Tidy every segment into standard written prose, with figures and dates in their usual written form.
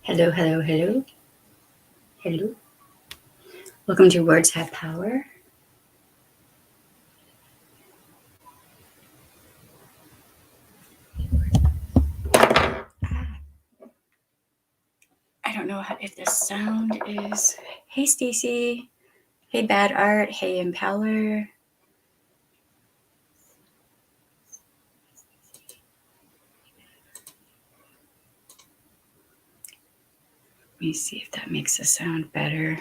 Hello, hello, hello. Hello. Welcome to Words Have Power. I don't know if the sound is. Hey, Stacy. Hey, Bad Art. Hey, Impaler. Let me see if that makes the sound better.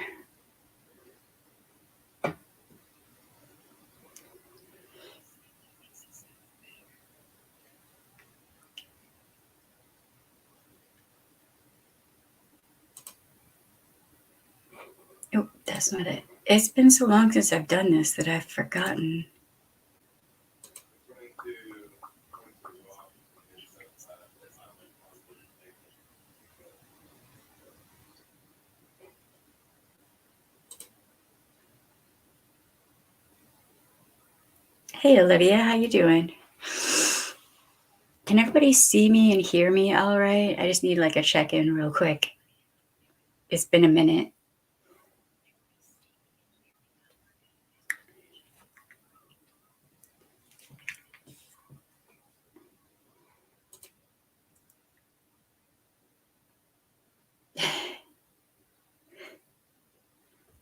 Oh, that's not it. It's been so long since I've done this that I've forgotten. Hey, Olivia. How you doing? Can everybody see me and hear me all right? I just need like a check-in real quick. It's been a minute.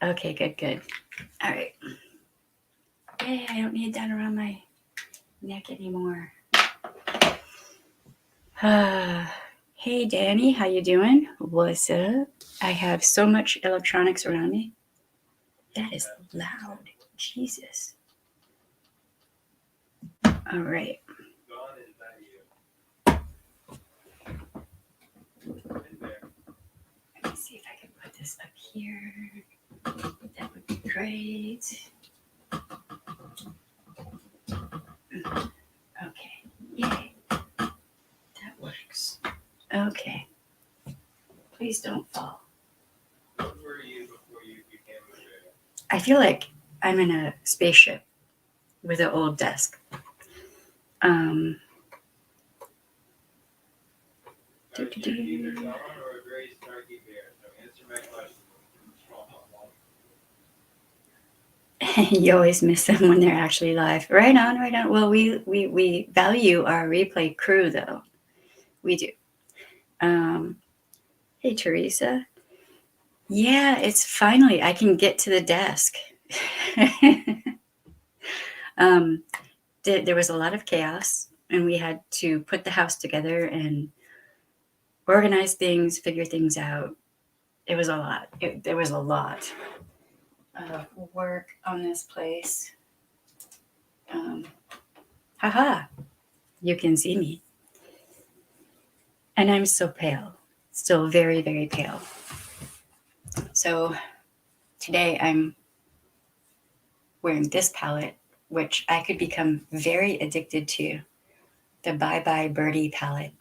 Okay, good. All right. Yay, I don't need that around my neck anymore. Hey, Danny, how you doing? What's up? I have so much electronics around me. That is loud. Jesus. All right. Let me see if I can put this up here. That would be great. Okay. Yay. That works. Okay. Please don't fall. I feel like I'm in a spaceship with an old desk. You always miss them when they're actually live. Right on. Well, we value our replay crew, though. We do. Hey, Teresa. Yeah, it's finally, I can get to the desk. There was a lot of chaos, and we had to put the house together and organize things, figure things out. It was a lot. There was a lot of work on this place. Haha, you can see me. And I'm so pale, still very, very pale. So today I'm wearing this palette, which I could become very addicted to, the Bye Bye Birdie palette.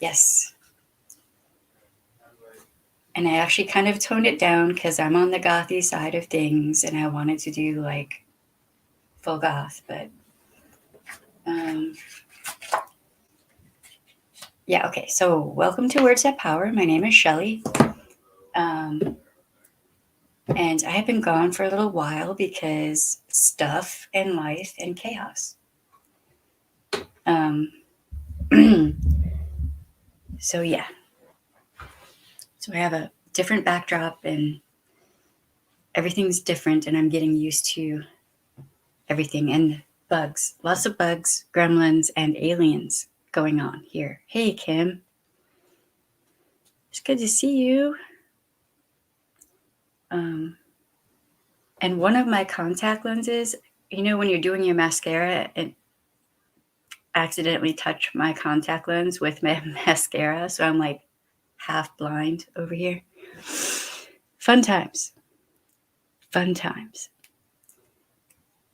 Yes. And I actually kind of toned it down because I'm on the gothy side of things and I wanted to do like full goth, but yeah, okay. So welcome to Words Have Power. My name is Shelly. And I have been gone for a little while because stuff and life and chaos. So yeah. So I have a different backdrop and everything's different and I'm getting used to everything and bugs. Lots of bugs, gremlins, and aliens going on here. Hey, Kim. It's good to see you. And one of my contact lenses, you know, when you're doing your mascara and accidentally touch my contact lens with my mascara, so I'm like half blind over here. Fun times.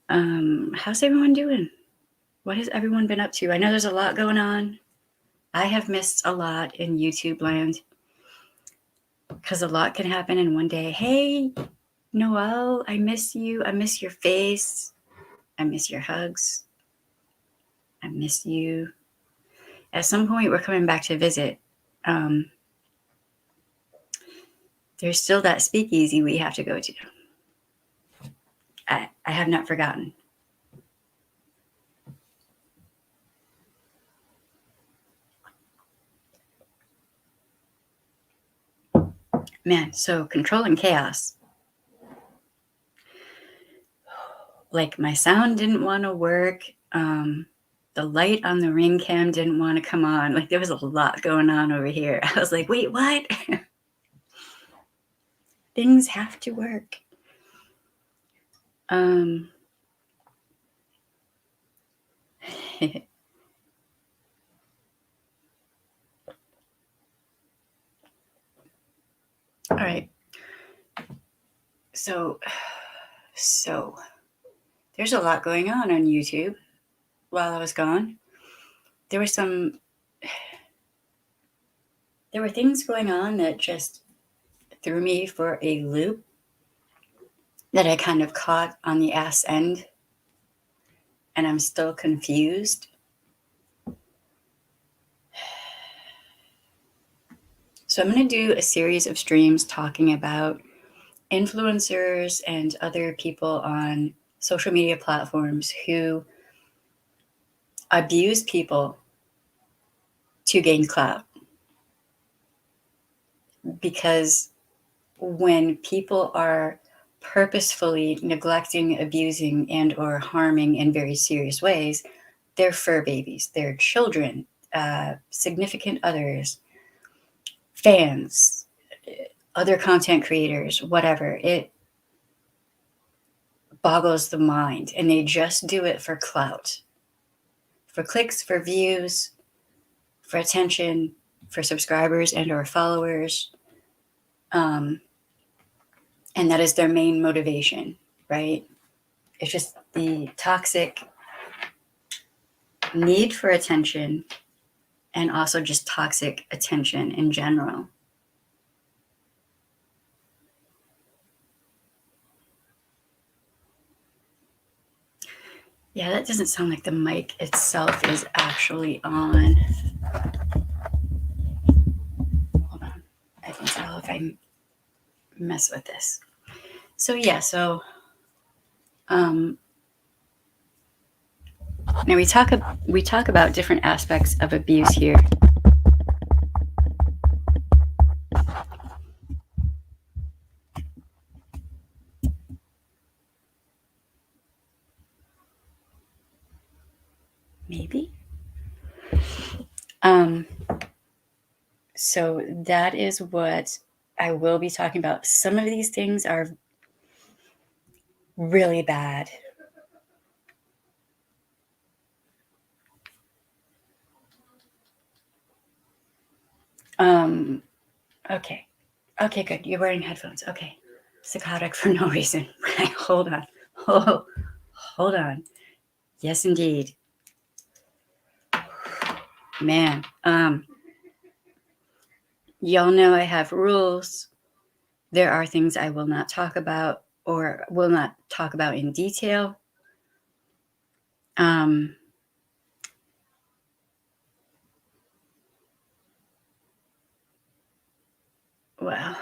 How's everyone doing? What has everyone been up to? I know there's a lot going on. I have missed a lot in YouTube land because a lot can happen in one day. Hey, Noelle, I miss you. I miss your face. I miss your hugs. I miss you. At some point, we're coming back to visit. There's still that speakeasy we have to go to. I have not forgotten. Man, so controlling chaos. Like my sound didn't want to work. The light on the ring cam didn't want to come on. Like there was a lot going on over here. I was like, wait, what? Things have to work. All right. So there's a lot going on YouTube while I was gone. There were things going on that just threw me for a loop that I kind of caught on the ass end, and I'm still confused. So I'm going to do a series of streams talking about influencers and other people on social media platforms who abuse people to gain clout. Because when people are purposefully neglecting, abusing, and or harming in very serious ways, they're fur babies, they're children, significant others, fans, other content creators, whatever. It boggles the mind, and they just do it for clout, for clicks, for views, for attention, for subscribers and or followers. And that is their main motivation, right? It's just the toxic need for attention, and also just toxic attention in general. Yeah, that doesn't sound like the mic itself is actually on. Hold on. I can tell if I mess with this. So yeah, now we talk about different aspects of abuse here. Maybe. So that is what I will be talking about. Some of these things are really bad. Okay, good. You're wearing headphones. Okay. Psychotic for no reason. Hold on. Hold on. Yes, indeed. Man, y'all know I have rules. There are things I will not talk about or will not talk about in detail. Well,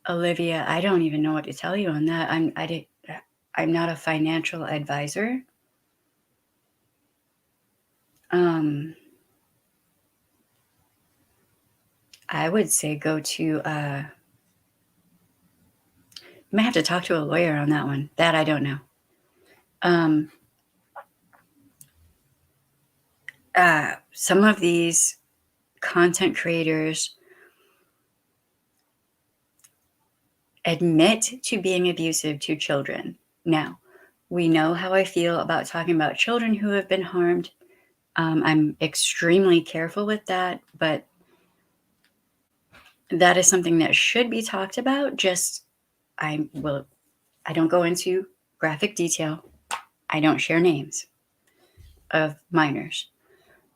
Olivia, I don't even know what to tell you on that. I'm not a financial advisor. I would say go to, you might have to talk to a lawyer on that one. That I don't know. Some of these content creators admit to being abusive to children. Now, we know how I feel about talking about children who have been harmed. I'm extremely careful with that, but that is something that should be talked about. Just, I don't go into graphic detail. I don't share names of minors.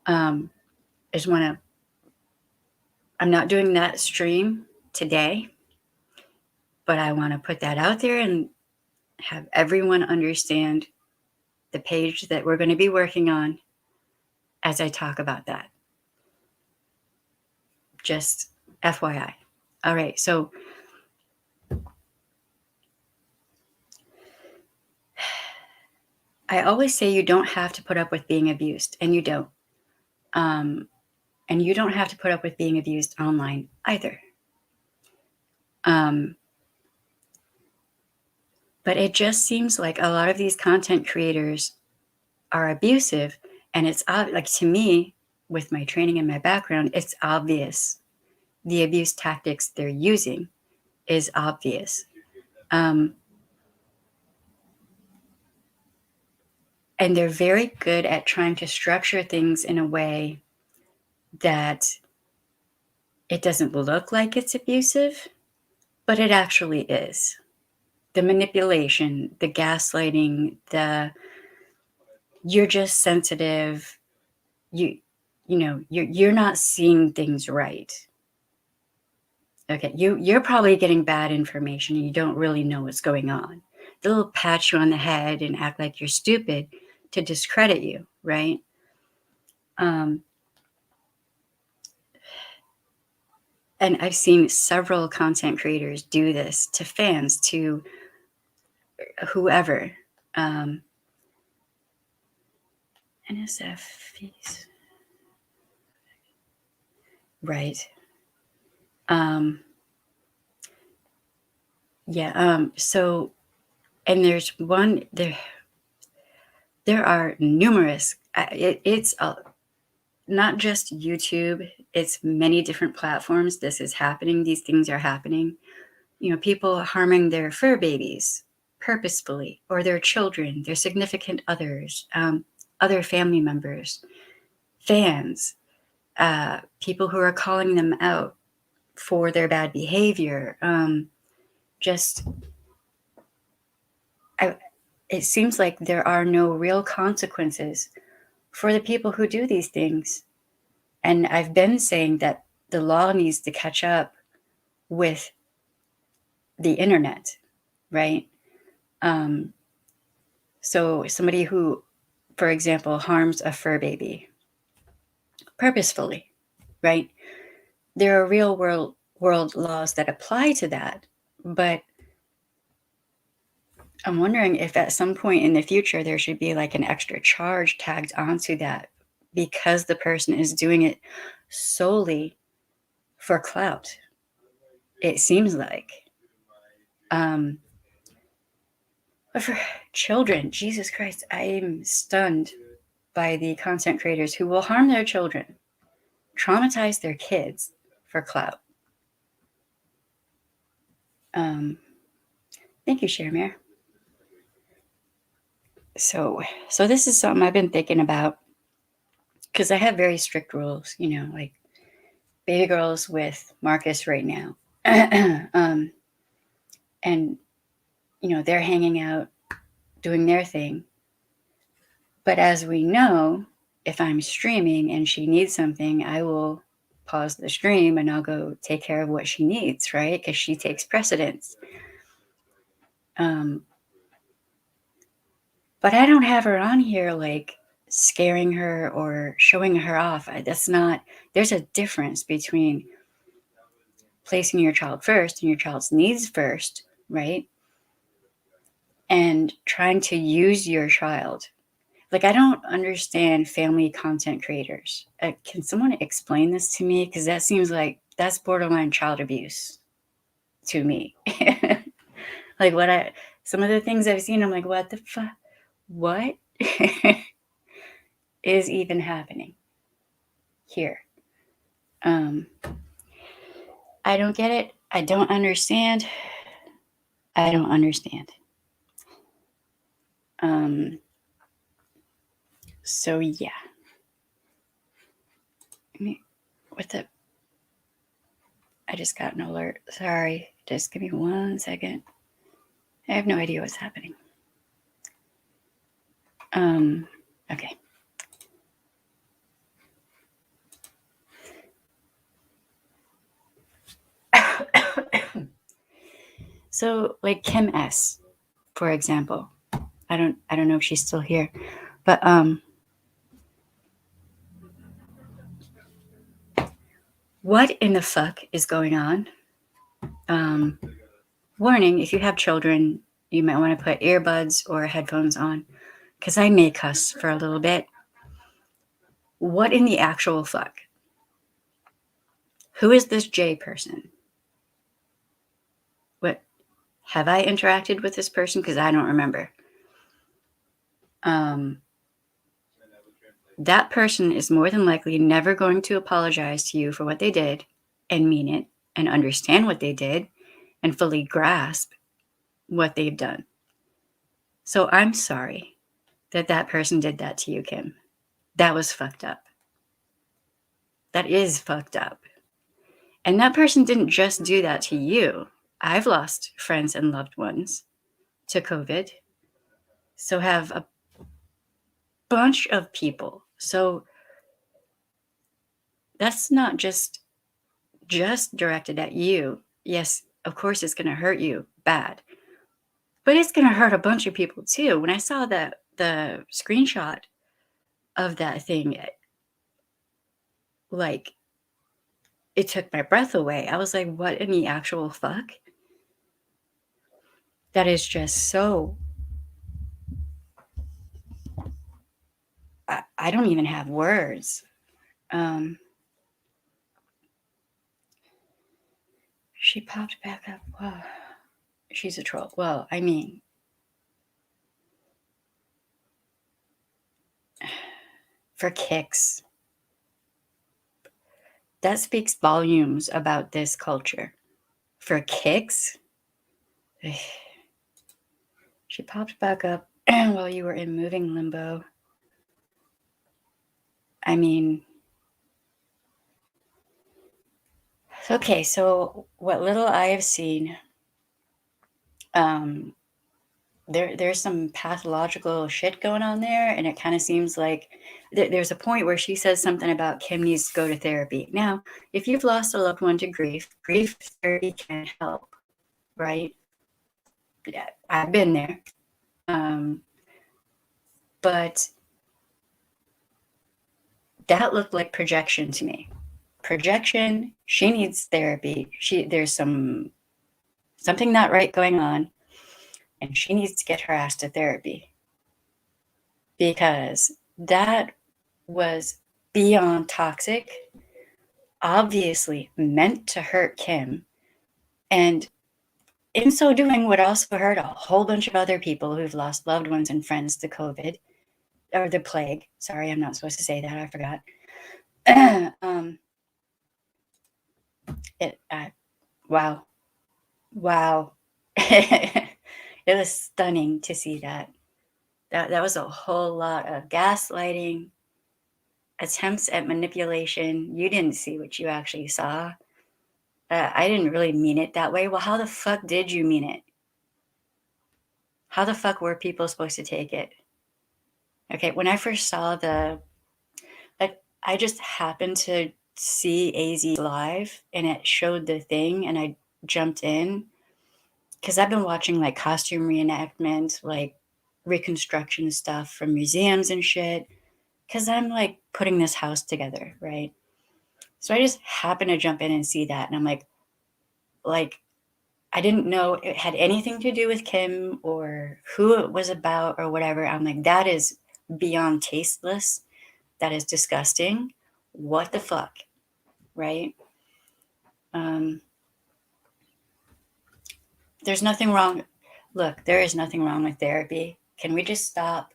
I'm not doing that stream today, but I want to put that out there and have everyone understand the page that we're going to be working on as I talk about that. Just FYI. All right, so I always say you don't have to put up with being abused, and you don't. Um, and you don't have to put up with being abused online either. Um, but it just seems like a lot of these content creators are abusive, and it's like, to me, with my training and my background, it's obvious. The abuse tactics they're using is obvious. And they're very good at trying to structure things in a way that it doesn't look like it's abusive, but it actually is. The manipulation, the gaslighting, you're just sensitive. You're not seeing things right. Okay, you're probably getting bad information and you don't really know what's going on. They'll pat you on the head and act like you're stupid to discredit you, right? And I've seen several content creators do this to fans, to whoever. NSF fees. Right. So, and there's one there are numerous. It's not just YouTube. It's many different platforms. This is happening. These things are happening. People harming their fur babies purposefully, or their children, their significant others, other family members, fans, people who are calling them out for their bad behavior. It seems like there are no real consequences for the people who do these things. And I've been saying that the law needs to catch up with the internet, right? So somebody who, for example, harms a fur baby purposefully, right? There are real world laws that apply to that, but I'm wondering if at some point in the future there should be like an extra charge tagged onto that, because the person is doing it solely for clout. It seems like. But for children, Jesus Christ, I'm stunned by the content creators who will harm their children, traumatize their kids for clout. Thank you, Sharmir. So this is something I've been thinking about, because I have very strict rules, like baby girls with Marcus right now. And, they're hanging out, doing their thing. But as we know, if I'm streaming and she needs something, I will pause the stream and I'll go take care of what she needs, right? Because she takes precedence. But I don't have her on here like scaring her or showing her off. There's a difference between placing your child first and your child's needs first, right? And trying to use your child. Like, I don't understand family content creators. Can someone explain this to me? Because that seems like that's borderline child abuse to me. Like, some of the things I've seen, I'm like, what the fuck? What is even happening here? I don't get it. I don't understand. So yeah. I just got an alert. Sorry. Just give me 1 second. I have no idea what's happening. Okay. So, like Kim S, for example. I don't know if she's still here, but What in the fuck is going on? Warning, if you have children, you might want to put earbuds or headphones on, because I may cuss for a little bit. What in the actual fuck? Who is this J person? What? Have I interacted with this person? Because I don't remember. That person is more than likely never going to apologize to you for what they did and mean it and understand what they did and fully grasp what they've done. So I'm sorry that that person did that to you, Kim. That was fucked up. That is fucked up. And that person didn't just do that to you. I've lost friends and loved ones to COVID. So have a bunch of people. So that's not just directed at you. Yes, of course it's going to hurt you bad. But it's going to hurt a bunch of people too. When I saw the screenshot of that thing, like, it took my breath away. I was like, what in the actual fuck? That is just so... I don't even have words. She popped back up. Wow. She's a troll. Well, I mean, for kicks. That speaks volumes about this culture. For kicks? She popped back up while you were in moving limbo. I mean, okay, so what little I have seen, there's some pathological shit going on there, and it kind of seems like there's a point where she says something about Kim needs to go to therapy. Now, if you've lost a loved one to grief therapy can help, right? Yeah, I've been there. But that looked like projection to me. Projection, she needs therapy. There's something not right going on, and she needs to get her ass to therapy. Because that was beyond toxic, obviously meant to hurt Kim, and in so doing would also hurt a whole bunch of other people who've lost loved ones and friends to COVID, or the plague. Sorry, I'm not supposed to say that. I forgot. Wow. It was stunning to see that. That was a whole lot of gaslighting, attempts at manipulation. You didn't see what you actually saw. I didn't really mean it that way. Well, how the fuck did you mean it? How the fuck were people supposed to take it? Okay, when I first saw I just happened to see AZ live and it showed the thing and I jumped in because I've been watching like costume reenactment, like reconstruction stuff from museums and shit, because I'm like putting this house together, right? So I just happened to jump in and see that, and I'm like I didn't know it had anything to do with Kim or who it was about or whatever. I'm like, that is beyond tasteless. That is disgusting. What the fuck, right? There's nothing wrong. Look, there is nothing wrong with therapy. Can we just stop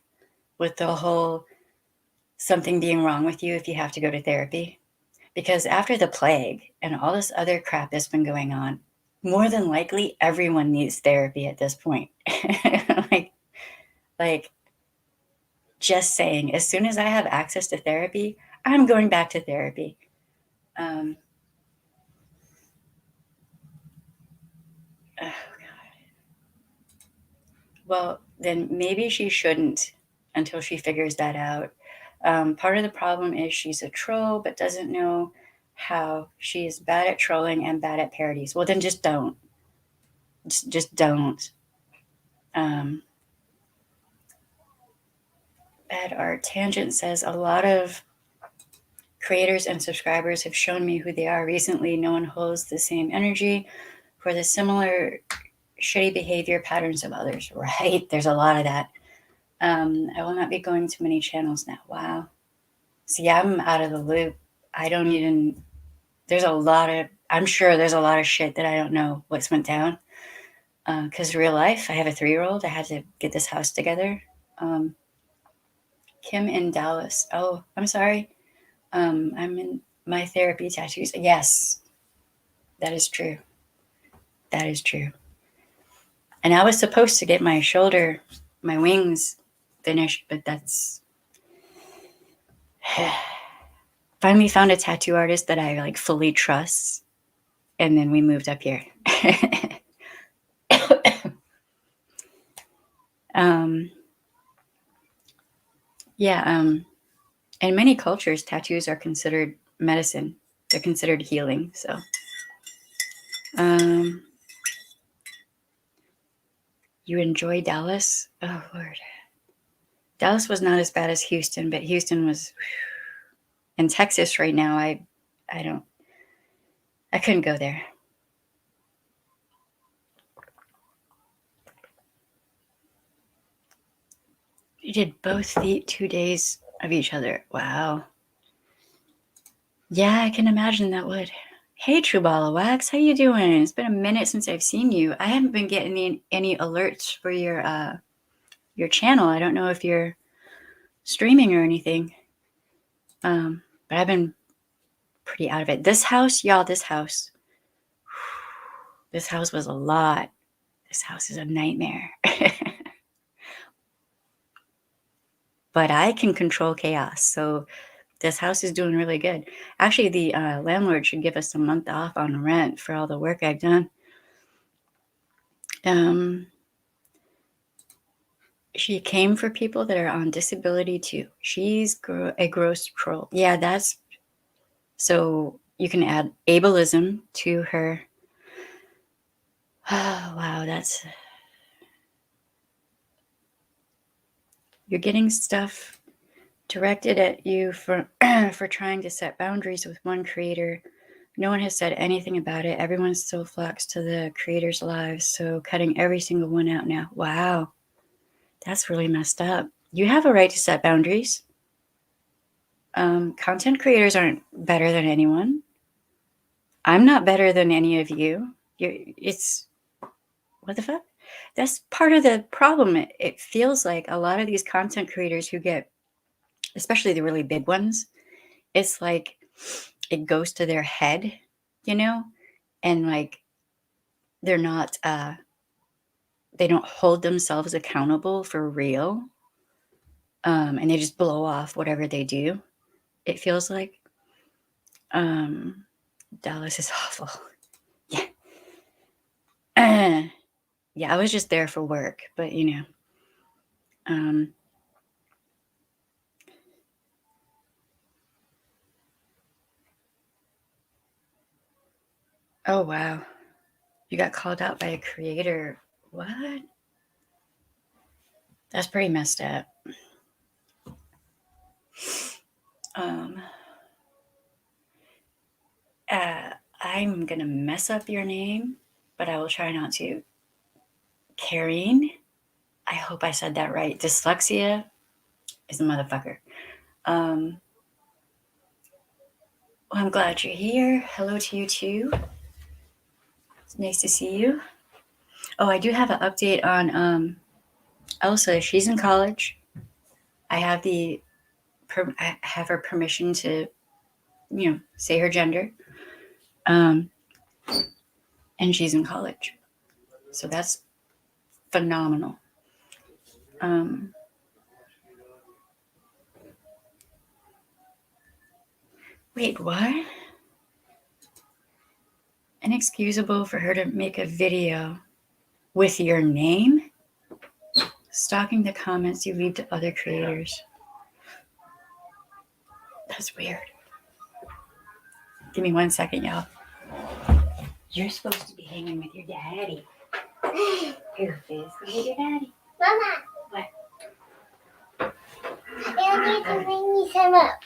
with the whole something being wrong with you if you have to go to therapy? Because after the plague and all this other crap that's been going on, more than likely everyone needs therapy at this point. like just saying, as soon as I have access to therapy, I'm going back to therapy. Oh God. Well, then maybe she shouldn't until she figures that out. Part of the problem is she's a troll, but doesn't know how she's bad at trolling and bad at parodies. Well, then just don't. Just don't. Bad art. Tangent says a lot of creators and subscribers have shown me who they are recently. No one holds the same energy for the similar shitty behavior patterns of others. Right? There's a lot of that. I will not be going to many channels now. Wow. See, I'm out of the loop. I don't even, I'm sure there's a lot of shit that I don't know what's went down. Because real life, I have a 3-year-old. I had to get this house together. Kim in Dallas. Oh, I'm sorry. I'm in my therapy tattoos. Yes, that is true. That is true. And I was supposed to get my shoulder, my wings finished, but that's finally found a tattoo artist that I like fully trust. And then we moved up here. In many cultures, tattoos are considered medicine. They're considered healing. So, you enjoy Dallas? Oh, Lord. Dallas was not as bad as Houston, but Houston was in Texas right now. I couldn't go there. You did both feet 2 days of each other. Wow. Yeah, I can imagine that would. Hey, True Ball of Wax, how you doing? It's been a minute since I've seen you. I haven't been getting any alerts for your channel. I don't know if you're streaming or anything. But I've been pretty out of it. This house, y'all, this house was a lot. This house is a nightmare. But I can control chaos. So this house is doing really good. Actually, the landlord should give us a month off on rent for all the work I've done. She came for people that are on disability too. She's a gross troll. Yeah, that's so you can add ableism to her. Oh, wow, that's, you're getting stuff directed at you for for trying to set boundaries with one creator. No one has said anything about it. Everyone still flocks to the creators' lives, so cutting every single one out now. Wow, that's really messed up. You have a right to set boundaries. Content creators aren't better than anyone. I'm not better than any of you. It's, what the fuck? That's part of the problem. It feels like a lot of these content creators who get, especially the really big ones, it's like it goes to their head, and like they're not, they don't hold themselves accountable for real. And they just blow off whatever they do. It feels like, Dallas is awful. Yeah. Yeah, I was just there for work, but oh wow, you got called out by a creator. What? That's pretty messed up. I'm gonna mess up your name, but I will try not to. Karine, I hope I said that right. Dyslexia is a motherfucker. Well, I'm glad you're here. Hello to you too. It's nice to see you. Oh, I do have an update on Elsa. She's in college. I have I have her permission to, say her gender. And she's in college. So that's phenomenal. Wait, what? Inexcusable for her to make a video with your name? Stalking the comments you leave to other creators. That's weird. Give me 1 second, y'all. You're supposed to be hanging with your daddy. Here, Fizz, go with your daddy. Mama. What? I need to bring you some up.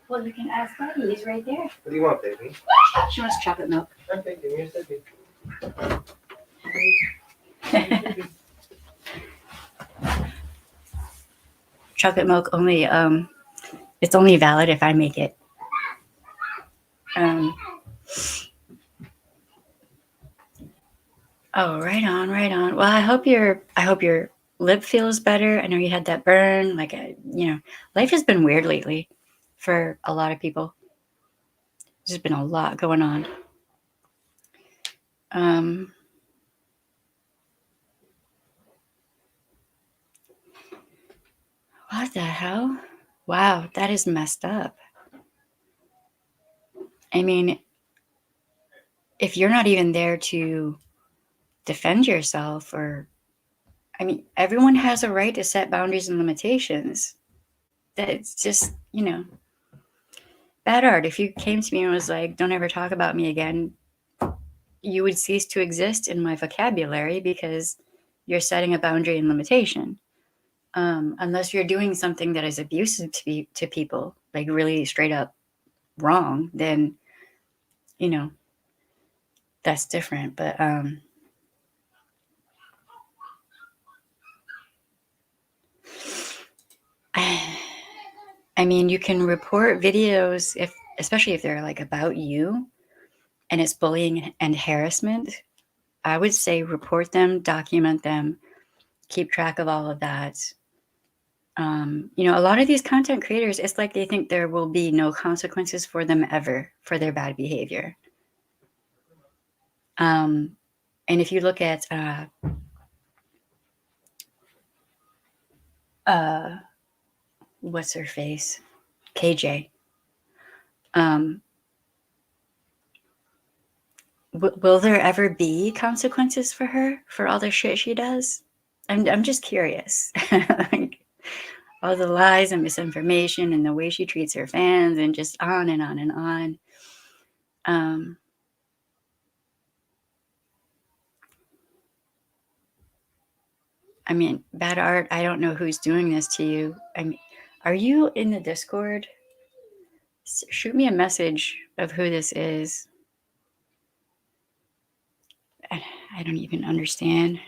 Well, you can ask Buddy. He's right there. What do you want, baby? She wants chocolate milk. Okay, give me your sippy. Chocolate milk only. It's only valid if I make it. Um. Oh, right on, right on. Well, I hope your lip feels better. I know you had that burn. Like, life has been weird lately for a lot of people. There's been a lot going on. Um. What the hell? Wow, that is messed up. I mean, if you're not even there to defend yourself, or, I mean, everyone has a right to set boundaries and limitations. That's just, bad art. If you came to me and was like, don't ever talk about me again, you would cease to exist in my vocabulary because you're setting a boundary and limitation. Unless you're doing something that is abusive to people, like really straight up wrong, then, you know, that's different. But I mean, you can report videos especially if they're like about you and it's bullying and harassment. I would say report them, document them, keep track of all of that. A lot of these content creators, it's like they think there will be no consequences for them ever for their bad behavior. And if you look at what's her face, KJ, um, will there ever be consequences for her for all the shit she does? I'm just curious. Like, all the lies and misinformation and the way she treats her fans and just on and on and on. I mean, bad art, I don't know who's doing this to you. I mean, are you in the Discord? Shoot me a message of who this is. I don't even understand.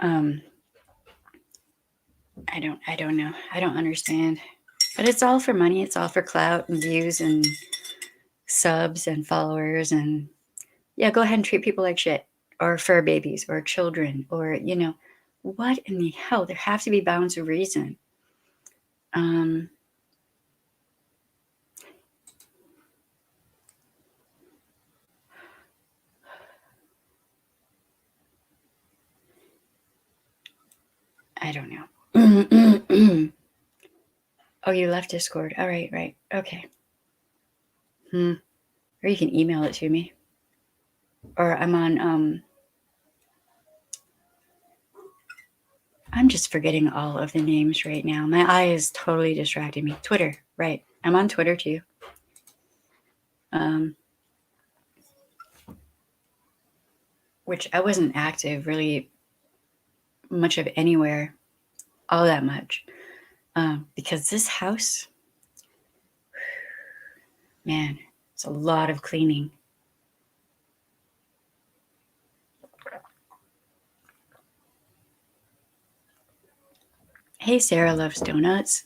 I don't know. I don't understand. But it's all for money. It's all for clout and views and subs and followers. And yeah, go ahead and treat people like shit, or fur babies, or children, or, what in the hell? There have to be bounds of reason. I don't know. Oh, you left Discord. All right, right. Okay. Or you can email it to me. Or I'm on I'm just forgetting all of the names right now. My eye is totally distracting me. Twitter, right. I'm on Twitter too. Which I wasn't active really much of anywhere all that much. Because this house, man, it's a lot of cleaning. Hey, Sarah loves donuts.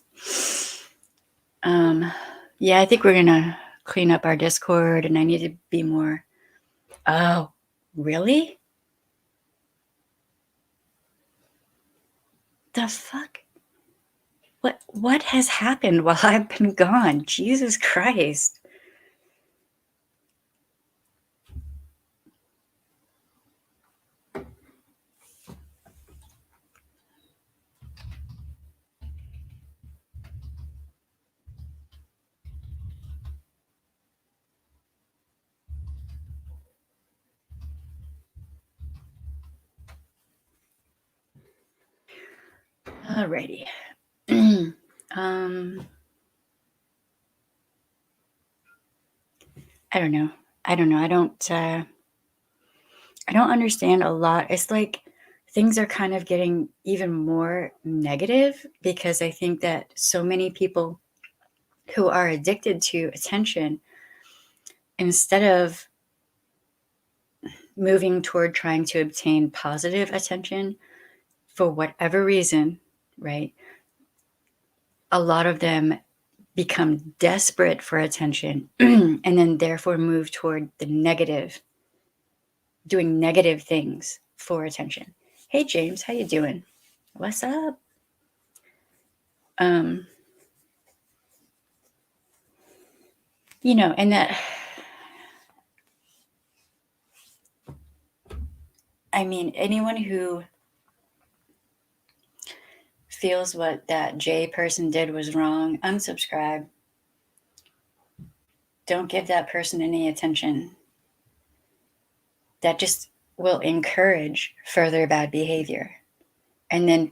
Yeah, I think we're gonna clean up our Discord, and I need to be more. Oh, really? The fuck? What has happened while I've been gone? Jesus Christ. Alrighty. I don't know. I don't know. I don't understand a lot. It's like things are kind of getting even more negative, because I think that so many people who are addicted to attention, instead of moving toward trying to obtain positive attention for whatever reason, right? A lot of them become desperate for attention and then therefore move toward the negative, doing negative things for attention. Hey James, how you doing? What's up? And that, I mean, anyone who feels what that J person did was wrong, unsubscribe. Don't give that person any attention. That just will encourage further bad behavior and then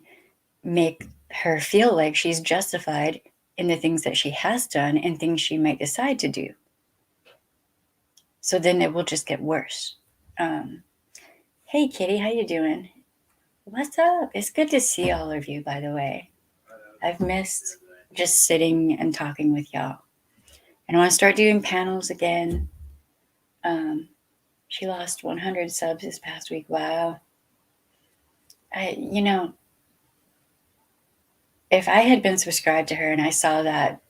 make her feel like she's justified in the things that she has done and things she might decide to do. So then it will just get worse. Hey Kitty, how you doing? What's up? It's good to see all of you, by the way. I've missed just sitting and talking with y'all. And I want to start doing panels again. She lost 100 subs this past week. Wow. If I had been subscribed to her and I saw that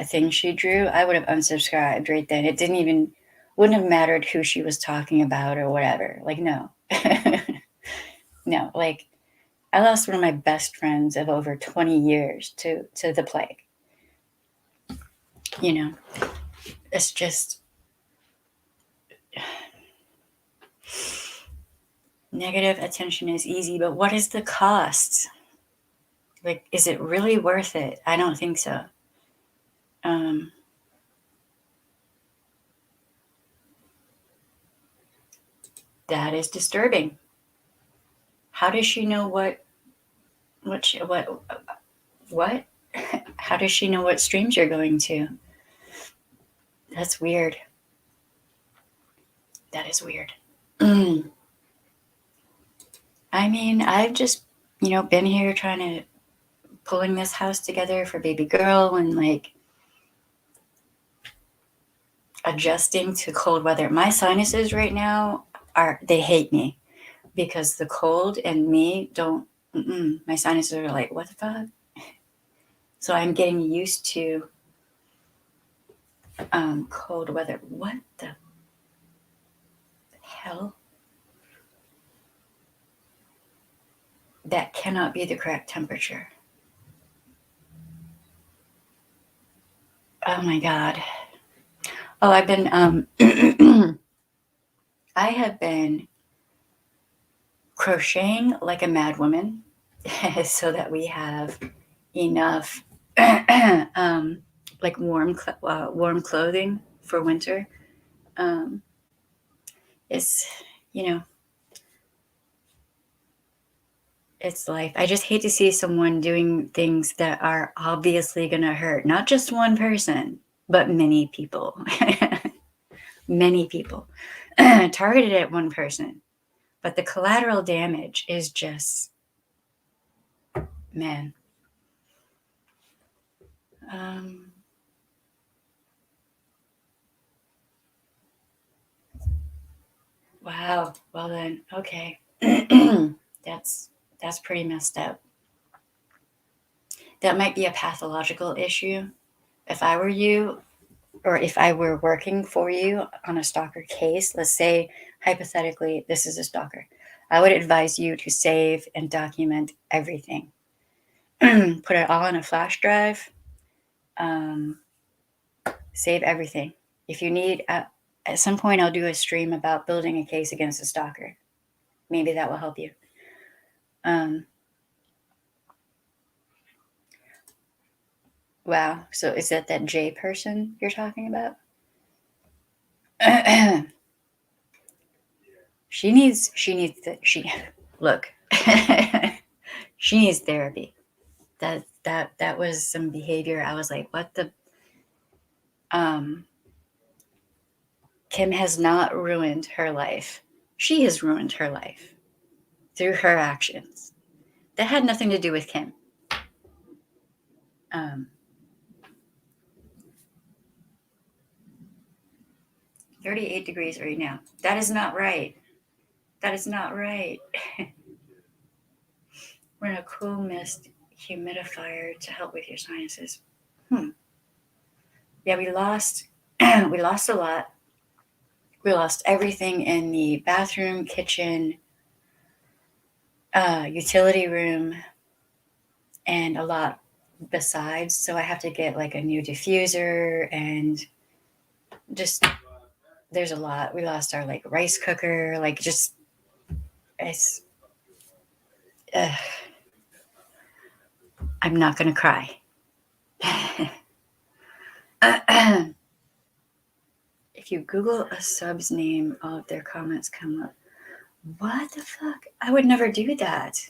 thing she drew, I would have unsubscribed right then. It wouldn't have mattered who she was talking about or whatever. Like, no. No, like, I lost one of my best friends of over 20 years to the plague. It's just negative attention is easy, but what is the cost? Like, is it really worth it? I don't think so. That is disturbing. How does she know what? How does she know what streams you're going to? That's weird. That is weird. I mean, I've just, been here pulling this house together for baby girl and like adjusting to cold weather. My sinuses right now they hate me because the cold and me don't, my sinuses are like, what the fuck? So I'm getting used to cold weather. What the hell? That cannot be the correct temperature. Oh my God. Oh, I've been, I have been crocheting like a mad woman so that we have enough like warm clothing for winter. It's it's life. I just hate to see someone doing things that are obviously going to hurt not just one person but many people. Many people targeted at one person, but the collateral damage is just, man. Wow. Well then, okay. That's pretty messed up. That might be a pathological issue. If I were you, or if I were working for you on a stalker case, let's say hypothetically this is a stalker, I would advise you to save and document everything. Put it all on a flash drive. Save everything. If you need, at some point I'll do a stream about building a case against a stalker. Maybe that will help you. Wow. So is that J person you're talking about? She needs look. She needs therapy. That was some behavior. I was like, what the? Kim has not ruined her life. She has ruined her life. through her actions. That had nothing to do with Kim. 38 degrees right now. That is not right. That is not right. We're in a cool mist humidifier to help with your sinuses. Yeah, we lost we lost a lot. We lost everything in the bathroom, kitchen, utility room, and a lot besides. So I have to get like a new diffuser, and just there's a lot. We lost our like rice cooker, like just it's. I'm not gonna cry. If you Google a sub's name, all of their comments come up. What the fuck? I would never do that.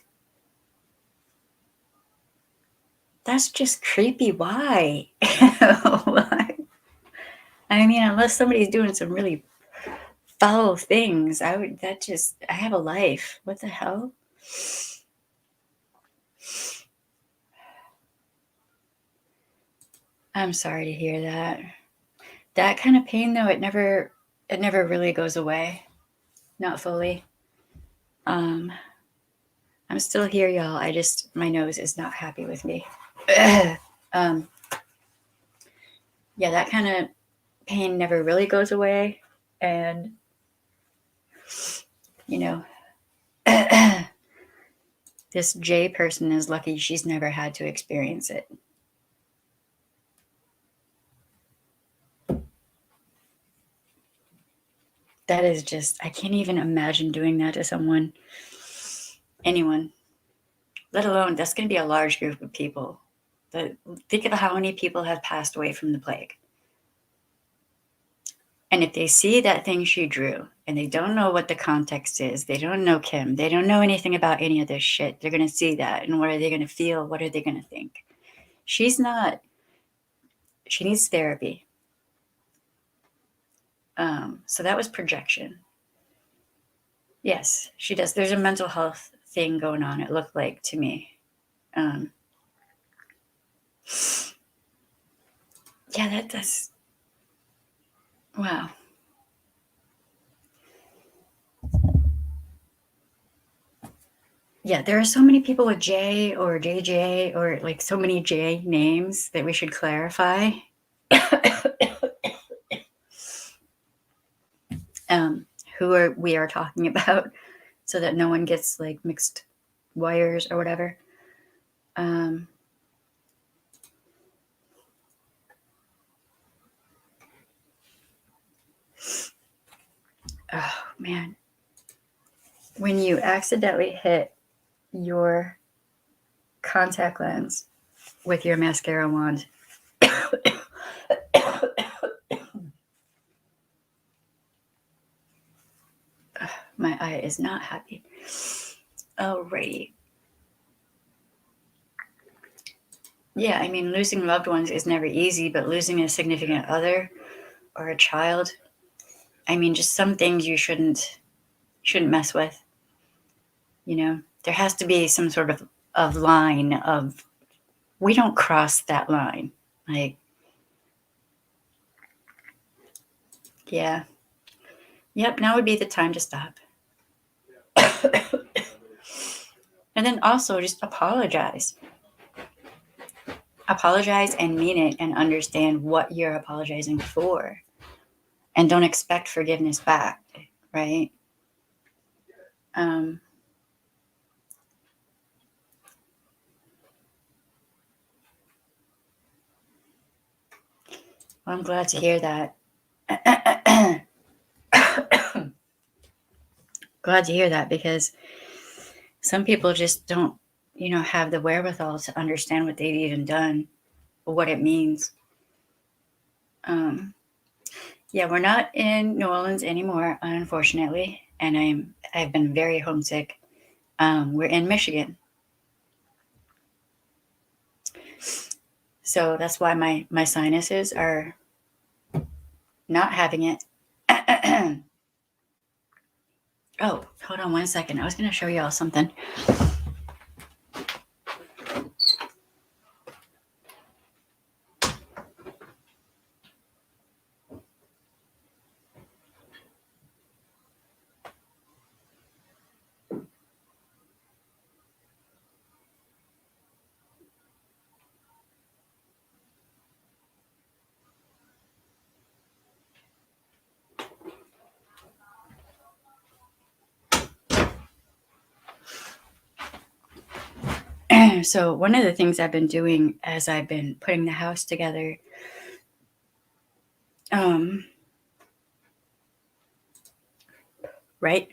That's just creepy. Why? Why? I mean, unless somebody's doing some really foul things, I have a life. What the hell? I'm sorry to hear that. That kind of pain though, it never really goes away. Not fully. I'm still here, y'all. My nose is not happy with me. Yeah, that kind of pain never really goes away. And, you know, this J person is lucky she's never had to experience it. That is just, I can't even imagine doing that to someone, anyone, let alone that's going to be a large group of people. Think of how many people have passed away from the plague. And if they see that thing she drew and they don't know what the context is, they don't know Kim, they don't know anything about any of this shit, they're going to see that. And what are they going to feel? What are they going to think? She needs therapy. So that was projection. Yes, she does. There's a mental health thing going on, it looked like to me. Yeah, that's wow. Yeah, there are so many people with J or JJ or like so many J names that we should clarify. We are talking about, so that no one gets like mixed wires or whatever. Oh man, when you accidentally hit your contact lens with your mascara wand, my eye is not happy. Alrighty. Yeah, I mean, losing loved ones is never easy, but losing a significant other or a child, I mean, just some things you shouldn't mess with. You know, there has to be some sort of line of, we don't cross that line. Like, yeah. Yep, now would be the time to stop. And then also just apologize. Apologize and mean it and understand what you're apologizing for. And don't expect forgiveness back, right? Well, I'm glad to hear that. Glad to hear that, because some people just don't, have the wherewithal to understand what they've even done or what it means. Yeah, we're not in New Orleans anymore, unfortunately, and I've been very homesick. We're in Michigan, so that's why my sinuses are not having it. Oh, Hold on one second. I was going to show y'all something. So one of the things I've been doing as I've been putting the house together, right?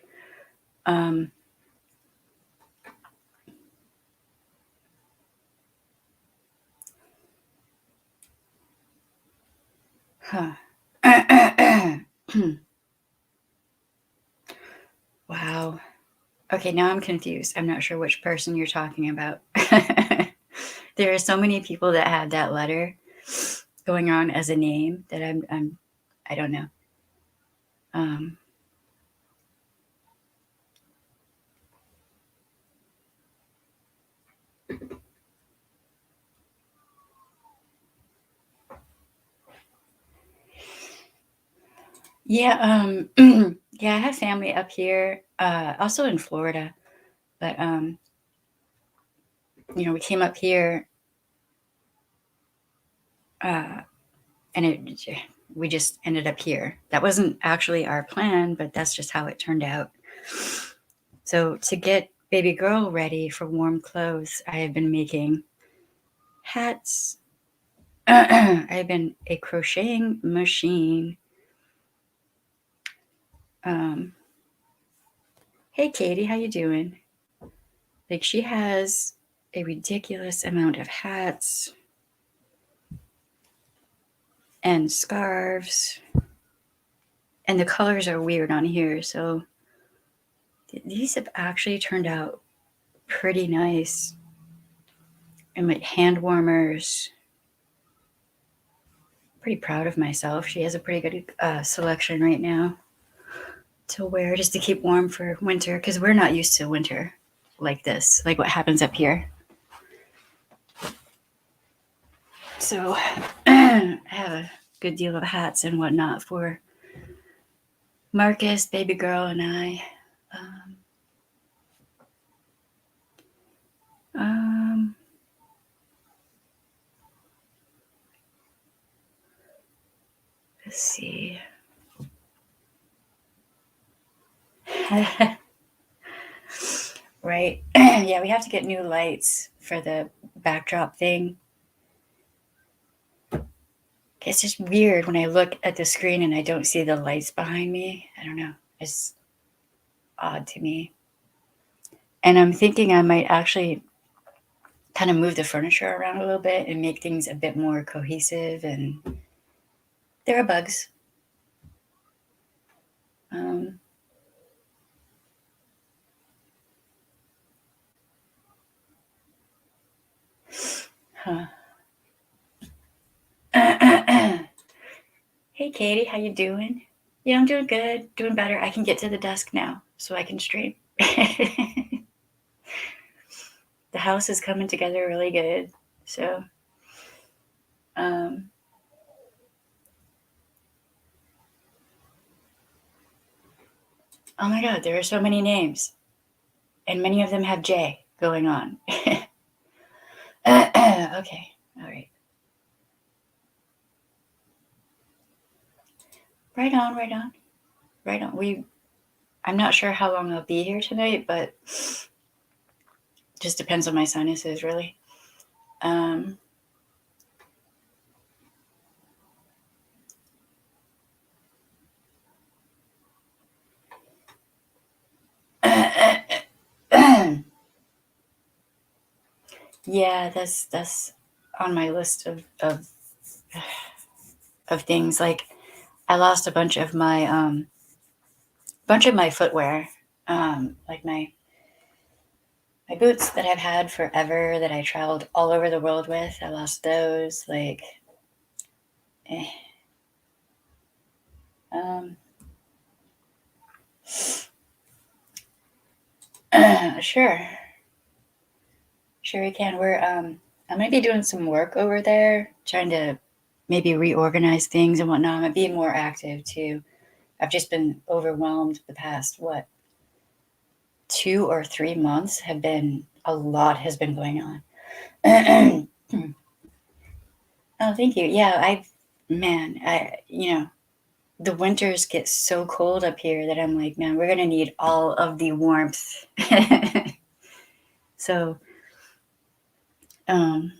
Wow. Okay, now I'm confused. I'm not sure which person you're talking about. There are so many people that have that letter going on as a name that I don't know. Yeah, yeah, I have family up here, also in Florida, but we came up here, and we just ended up here. That wasn't actually our plan, but that's just how it turned out. So to get baby girl ready for warm clothes, I have been making hats. I've been a crocheting machine. Hey Katie, how you doing? Like, she has a ridiculous amount of hats and scarves, and the colors are weird on here, so these have actually turned out pretty nice. And like hand warmers. Pretty proud of myself. She has a pretty good selection right now to wear just to keep warm for winter, because we're not used to winter like this, like what happens up here. So I have a good deal of hats and whatnot for Marcus, baby girl, and I. Let's see. Right. Yeah, we have to get new lights for the backdrop thing. It's just weird when I look at the screen and I don't see the lights behind me. I don't know. It's odd to me. And I'm thinking I might actually kind of move the furniture around a little bit and make things a bit more cohesive. And there are bugs. Huh. Hey Katie, how you doing? Yeah, I'm doing good, doing better. I can get to the desk now so I can stream. The house is coming together really good. So oh my god, there are so many names. And many of them have J going on. Okay, all right. Right on, right on, right on. I'm not sure how long I'll be here tonight, but just depends on my sinuses, really. Yeah, that's on my list of things. Like, I lost a bunch of my footwear, like my boots that I've had forever that I traveled all over the world with. I lost those. Like, eh. Um, Sure. Sure we can. I'm gonna be doing some work over there, trying to maybe reorganize things and whatnot. I'm gonna be more active too. I've just been overwhelmed the past 2 or 3 months have been a lot has been going on. Oh, thank you. Yeah, the winters get so cold up here that I'm like, man, we're gonna need all of the warmth. So, um,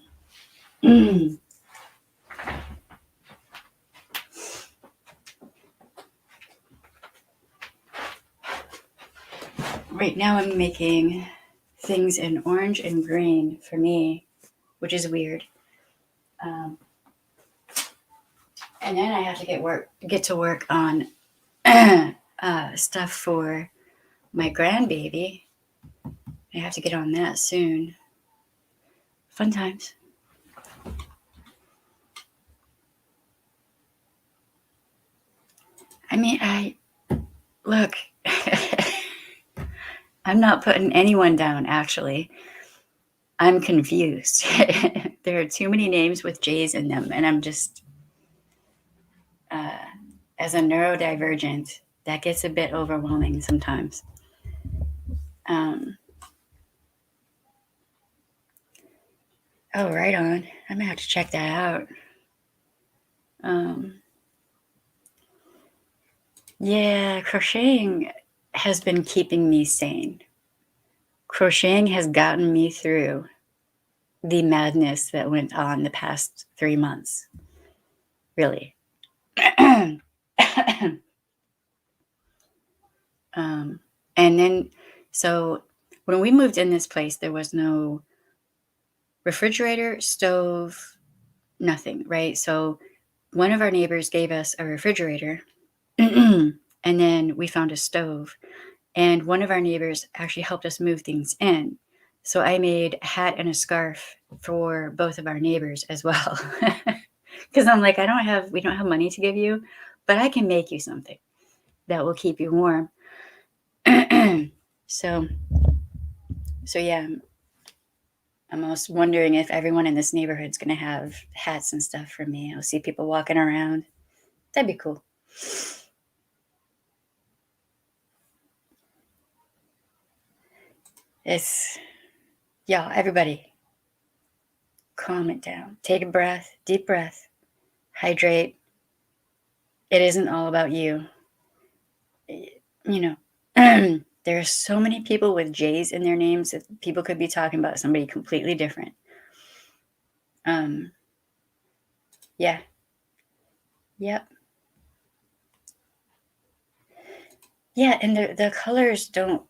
right now I'm making things in orange and green for me, which is weird. Um, and then I have to get to work on stuff for my grandbaby. I have to get on that soon. Fun times. I mean, look. I'm not putting anyone down, actually. I'm confused. There are too many names with J's in them, and I'm just, as a neurodivergent, that gets a bit overwhelming sometimes. Um, oh, right on. I'm gonna have to check that out. Um, yeah, crocheting has been keeping me sane. Crocheting has gotten me through the madness that went on the past 3 months. Really. And then, so when we moved in this place, there was no refrigerator, stove, nothing, right? So one of our neighbors gave us a refrigerator, and then we found a stove. And one of our neighbors actually helped us move things in. So I made a hat and a scarf for both of our neighbors as well. Because I'm like, we don't have money to give you, but I can make you something that will keep you warm. so yeah, I'm almost wondering if everyone in this neighborhood's going to have hats and stuff for me. I'll see people walking around. That'd be cool. Y'all, everybody, calm it down. Take a breath, deep breath, hydrate. It isn't all about you. There are so many people with J's in their names that people could be talking about somebody completely different. Yeah. Yep. Yeah, and the colors don't,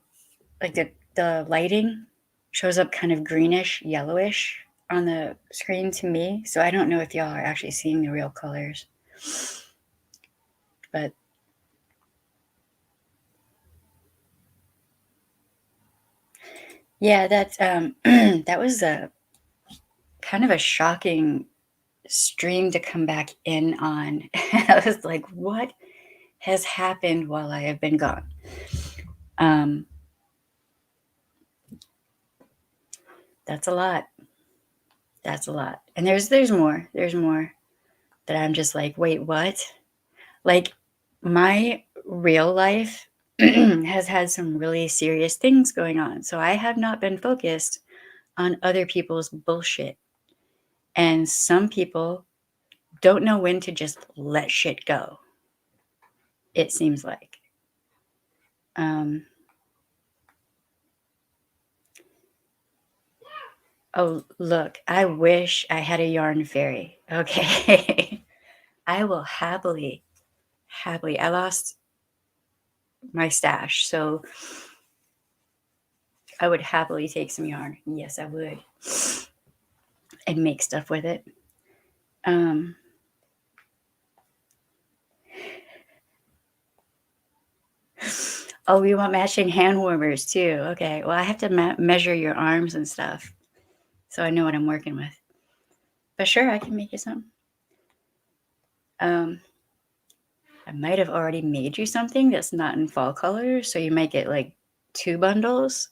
like, the lighting shows up kind of greenish, yellowish on the screen to me. So I don't know if y'all are actually seeing the real colors. But yeah, that's that was a kind of a shocking stream to come back in on. I was like, what has happened while I have been gone? That's a lot. That's a lot. And there's more. There's more that I'm just like, wait, what? Like, my real life has had some really serious things going on. So I have not been focused on other people's bullshit. And some people don't know when to just let shit go, it seems like. Oh, look, I wish I had a yarn fairy. Okay. I will happily, I lost my stash. So I would happily take some yarn. Yes, I would. And make stuff with it. Oh, we want matching hand warmers too. Okay. Well, I have to measure your arms and stuff so I know what I'm working with. But sure, I can make you some. I might have already made you something that's not in fall colors, so you might get like 2 bundles.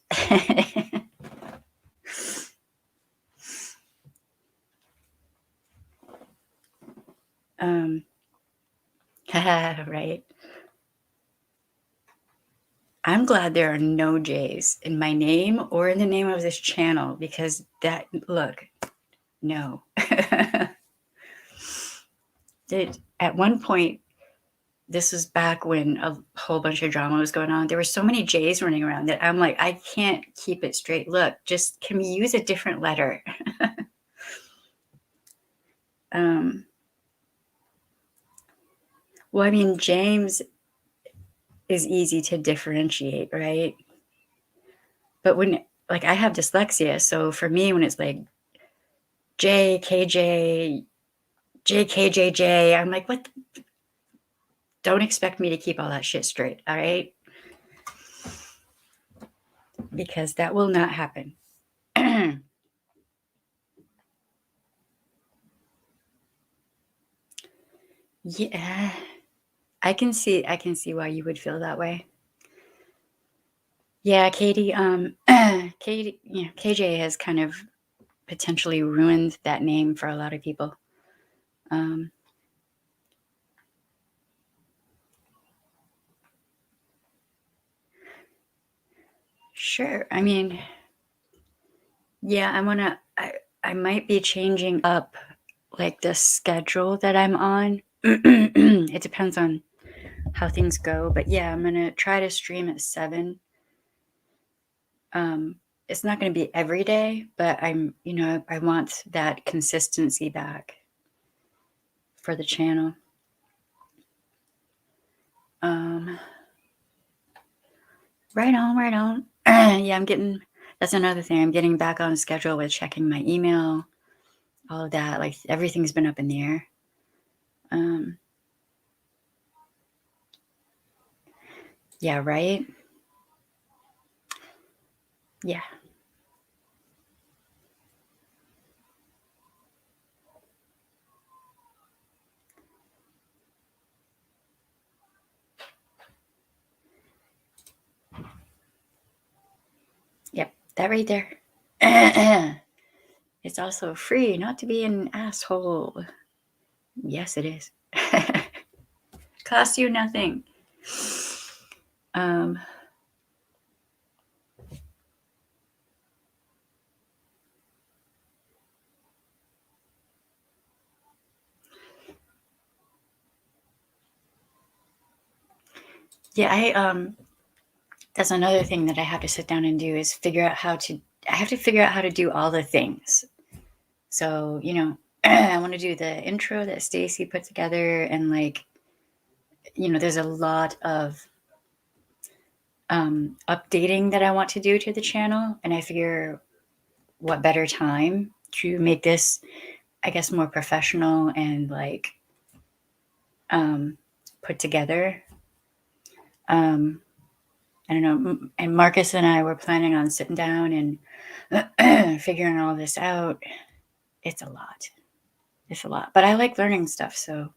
Right. I'm glad there are no J's in my name or in the name of this channel, because that, look, no. At one point, this was back when a whole bunch of drama was going on. There were so many J's running around that I'm like, I can't keep it straight. Look, just, can we use a different letter? Well, I mean, James is easy to differentiate, right? But when, like, I have dyslexia, so for me, when it's like JKJ, JKJJ, I'm like, what? Don't expect me to keep all that shit straight, all right? Because that will not happen. Yeah, I can see why you would feel that way. Yeah, Katie, Katie, KJ has kind of potentially ruined that name for a lot of people. Sure. I mean, yeah, I might be changing up like the schedule that I'm on. It depends on how things go, but yeah, I'm gonna try to stream at 7. It's not gonna be every day, but I want that consistency back for the channel. Right on. Yeah, that's another thing. I'm getting back on schedule with checking my email, all of that. Like, everything's been up in the air. Yeah, right? Yeah. Yep, that right there. It's also free not to be an asshole. Yes, it is. Costs you nothing. Yeah, that's another thing that I have to sit down and do, is I have to figure out how to do all the things. So, I want to do the intro that Stacy put together, and like, there's a lot of updating that I want to do to the channel, and I figure what better time to make this, I guess, more professional and like put together. I don't know. And Marcus and I were planning on sitting down and figuring all this out. It's a lot. But I like learning stuff, so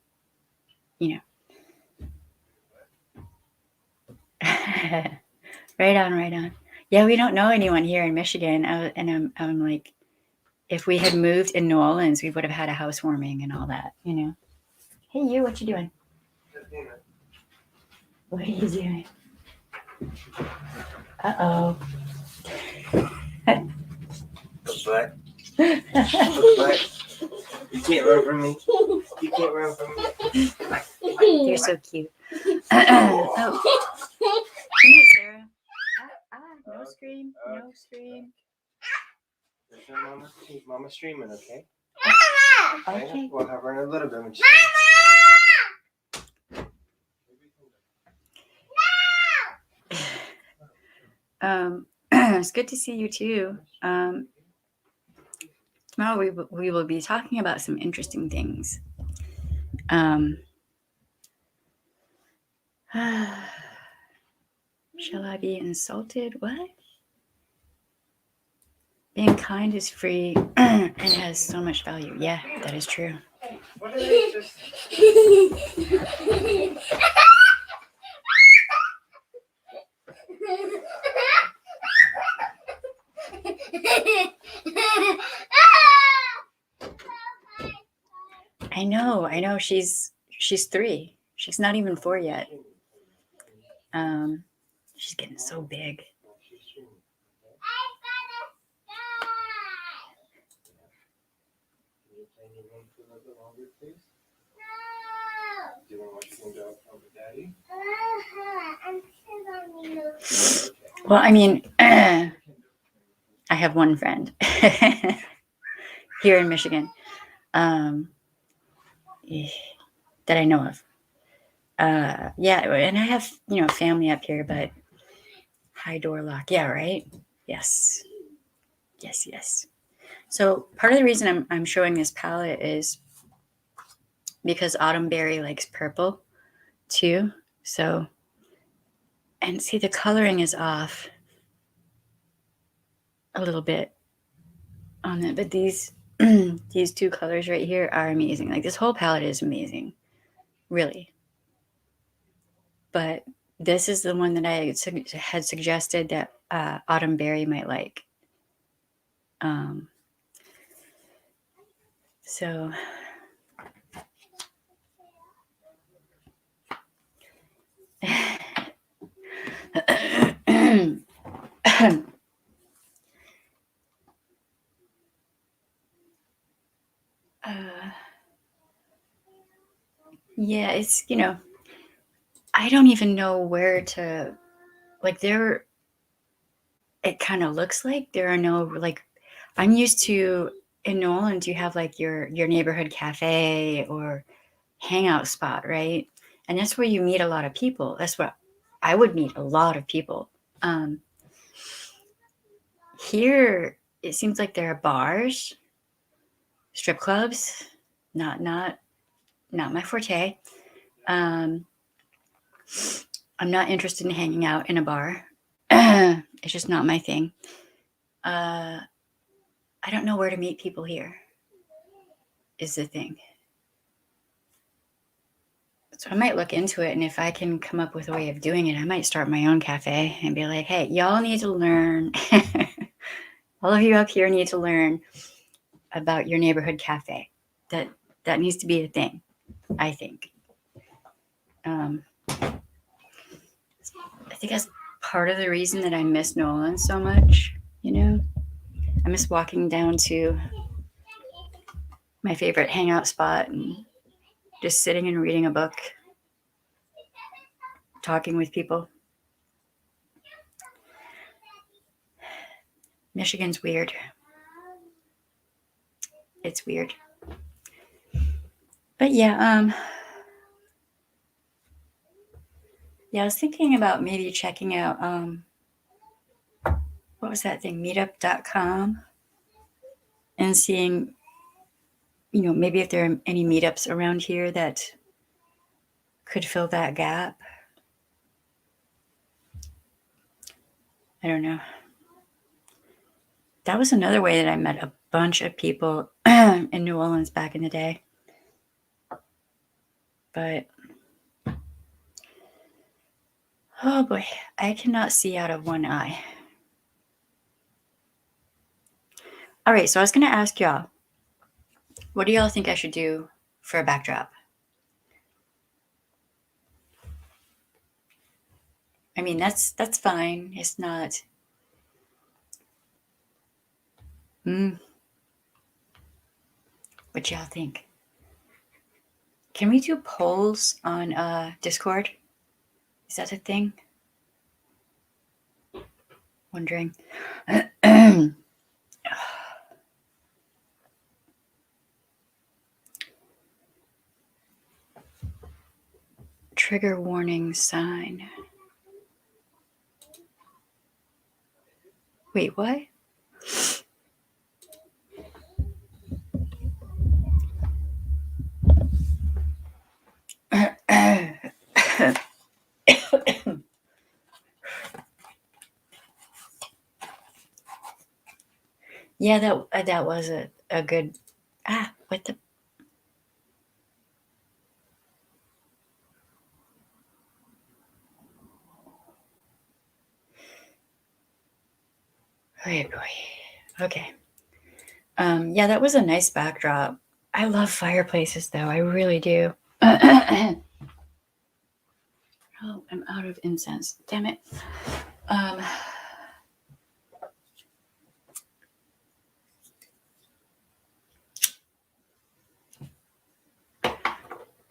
Right on. Yeah, we don't know anyone here in Michigan, and I'm like, if we had moved in New Orleans, we would have had a housewarming and all that, Hey, you, what you doing? What are you doing? Uh-oh. But you can't run from me. You're so cute. Oh. Good night, Sarah. No scream. Is Mama streaming, okay? Okay. We'll have her in a little bit when she's It's good to see you too. Tomorrow we will be talking about some interesting things. Shall I be insulted? What? Being kind is free and has so much value. Yeah, that is true. What did I just... I know. She's 3. She's not even 4 yet. She's getting so big. Do you want to watch some dog from Daddy? Well, I mean, I have one friend here in Michigan that I know of. Yeah, and I have, family up here, but high door lock. Yeah, right? Yes. Yes. So part of the reason I'm showing this palette is because Autumn Berry likes purple too. So, and see, the coloring is off a little bit on it, but these these 2 colors right here are amazing. Like, this whole palette is amazing, really. But this is the one that I had suggested that Autumn Berry might like. So yeah, it's, I don't even know where to, like, it kind of looks like there are no, like, I'm used to, in New Orleans, you have like your neighborhood cafe or hangout spot, right? And that's where you meet a lot of people. That's where I would meet a lot of people. Here, it seems like there are bars, strip clubs. Not my forte. I'm not interested in hanging out in a bar. It's just not my thing. I don't know where to meet people here, is the thing. So I might look into it, and if I can come up with a way of doing it, I might start my own cafe and be like, hey, y'all need to learn. All of you up here need to learn about your neighborhood cafe. That needs to be a thing, I think. I think that's part of the reason that I miss New Orleans so much, I miss walking down to my favorite hangout spot and just sitting and reading a book, talking with people. Michigan's weird. It's weird. But yeah, I was thinking about maybe checking out what was that thing, meetup.com, and seeing, maybe if there are any meetups around here that could fill that gap. I don't know. That was another way that I met a bunch of people in New Orleans back in the day. But, oh boy, I cannot see out of one eye. All right, so I was going to ask y'all, what do y'all think I should do for a backdrop? I mean, that's fine. It's not. What y'all think? Can we do polls on Discord? Is that a thing? Wondering. Trigger warning sign. Wait, what? Yeah, that was a good. What the? Oh boy. Okay. Yeah, that was a nice backdrop. I love fireplaces, though. I really do. Oh, I'm out of incense. Damn it.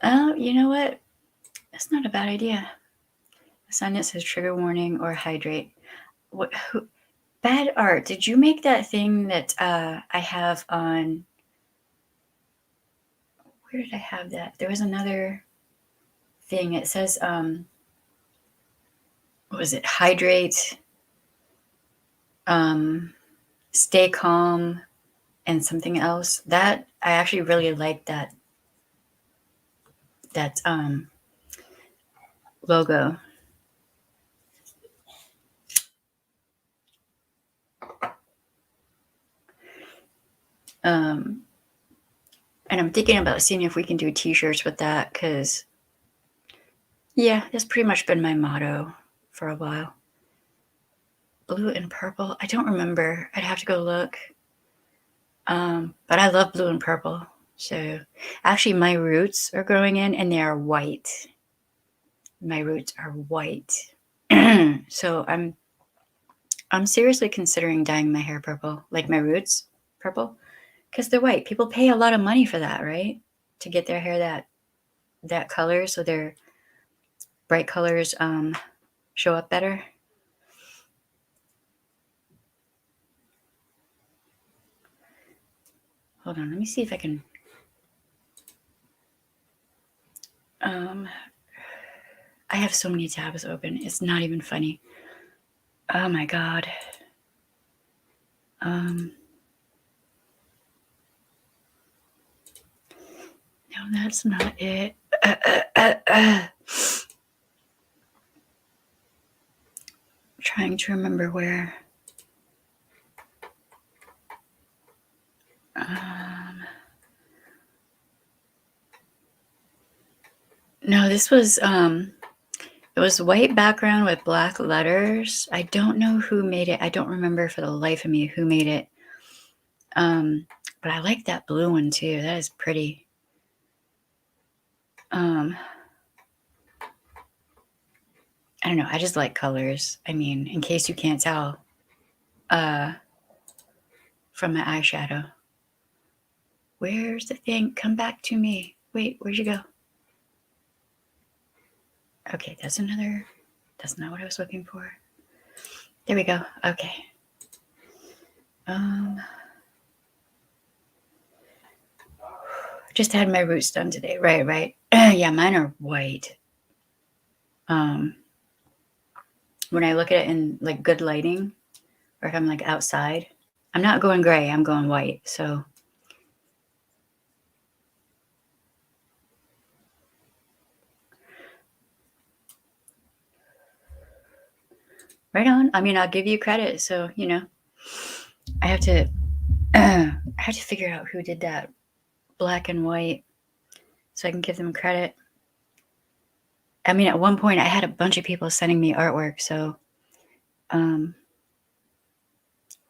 Oh, you know what? That's not a bad idea. A sign that says trigger warning or hydrate. What? Bad art. Did you make that thing that I have on? Where did I have that? There was another thing. It says, what was it? Hydrate, stay calm, and something else. That I actually really like that. That logo. And I'm thinking about seeing if we can do t-shirts with that, because yeah, that's pretty much been my motto for a while. Blue and purple. I don't remember. I'd have to go look. But I love blue and purple. So actually my roots are growing in and they are white. My roots are white. So I'm seriously considering dyeing my hair purple, like my roots purple, because they're white. People pay a lot of money for that, right? To get their hair that color, so their bright colors show up better. Hold on, let me see if I can. I have so many tabs open. It's not even funny. Oh my god. No, that's not it. Trying to remember where. No, this was it was white background with black letters. I don't know who made it. I don't remember for the life of me who made it. But I like that blue one too. That is pretty. I don't know. I just like colors. I mean, in case you can't tell, from my eyeshadow. Where's the thing? Come back to me. Wait, where'd you go? Okay, that's not what I was looking for. There we go. Okay. Just had my roots done today. Right. Yeah, mine are white. When I look at it in like good lighting, or if I'm like outside, I'm not going gray, I'm going white. So right on. I mean, I'll give you credit. So, I have to figure out who did that black and white so I can give them credit. I mean, at one point I had a bunch of people sending me artwork. So,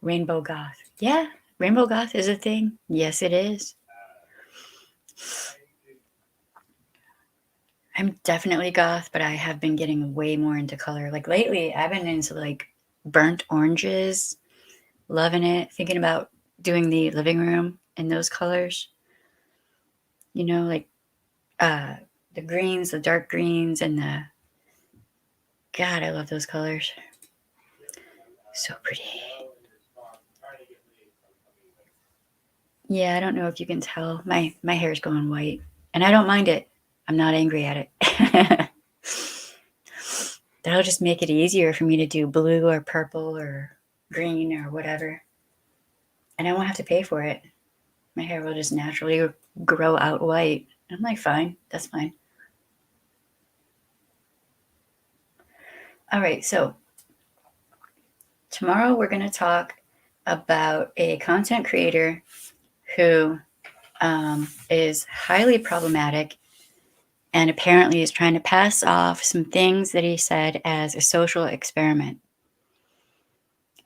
Rainbow Goth. Yeah, Rainbow Goth is a thing. Yes, it is. I'm definitely goth, but I have been getting way more into color. Like lately, I've been into like burnt oranges, loving it, thinking about doing the living room in those colors. Like the greens, the dark greens, and God, I love those colors. So pretty. Yeah, I don't know if you can tell. My hair is going white, and I don't mind it. I'm not angry at it. That'll just make it easier for me to do blue or purple or green or whatever. And I won't have to pay for it. My hair will just naturally grow out white. I'm like, fine, that's fine. All right, so tomorrow we're going to talk about a content creator who is highly problematic and apparently is trying to pass off some things that he said as a social experiment.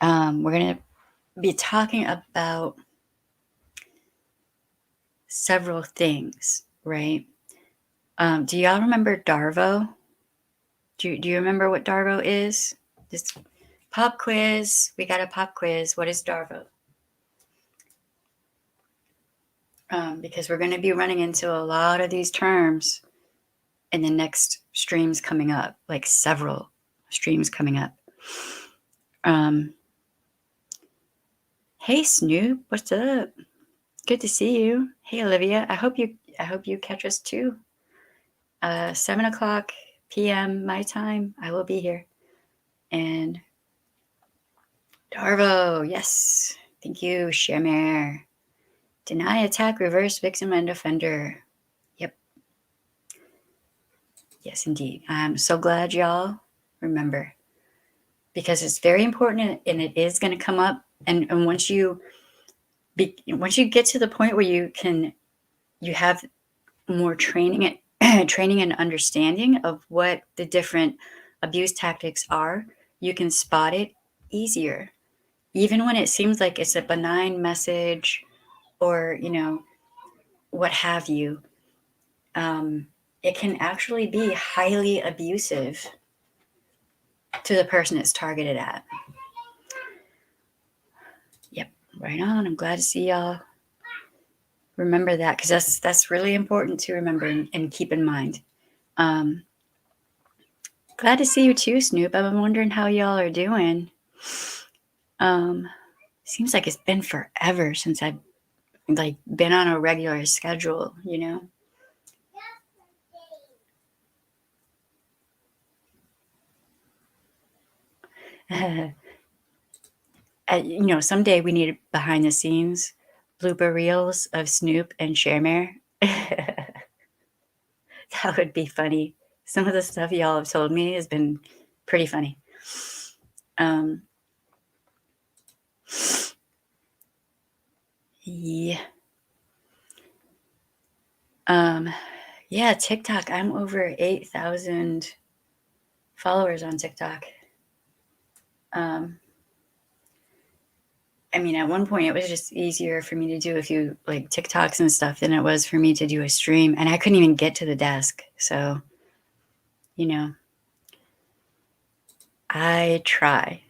We're going to be talking about several things, right? Do y'all remember Darvo? Do you remember what Darvo is? Just pop quiz. We got a pop quiz. What is Darvo? Because we're going to be running into a lot of these terms in the next streams coming up, like several streams coming up. Hey Snoop, what's up? Good to see you. Hey Olivia, I hope you catch us too. 7:00 p.m. my time, I will be here. And Darvo, yes, thank you. Shamir, deny attack, reverse victim and offender. Yep. Yes, indeed. I'm so glad y'all remember, because it's very important and it is going to come up. And once you get to the point where you have more training and understanding of what the different abuse tactics are, you can spot it easier. Even when it seems like it's a benign message or, what have you, it can actually be highly abusive to the person it's targeted at. Yep, right on. I'm glad to see y'all remember that, because that's really important to remember and keep in mind. Glad to see you too, Snoop. I've been wondering how y'all are doing. Seems like it's been forever since I've been on a regular schedule, Someday we need behind the scenes blooper reels of Snoop and Shamir. That would be funny. Some of the stuff y'all have told me has been pretty funny. Yeah. Yeah, TikTok. I'm over 8,000 followers on TikTok. At one point it was just easier for me to do a few TikToks and stuff than it was for me to do a stream, and I couldn't even get to the desk. So, I try.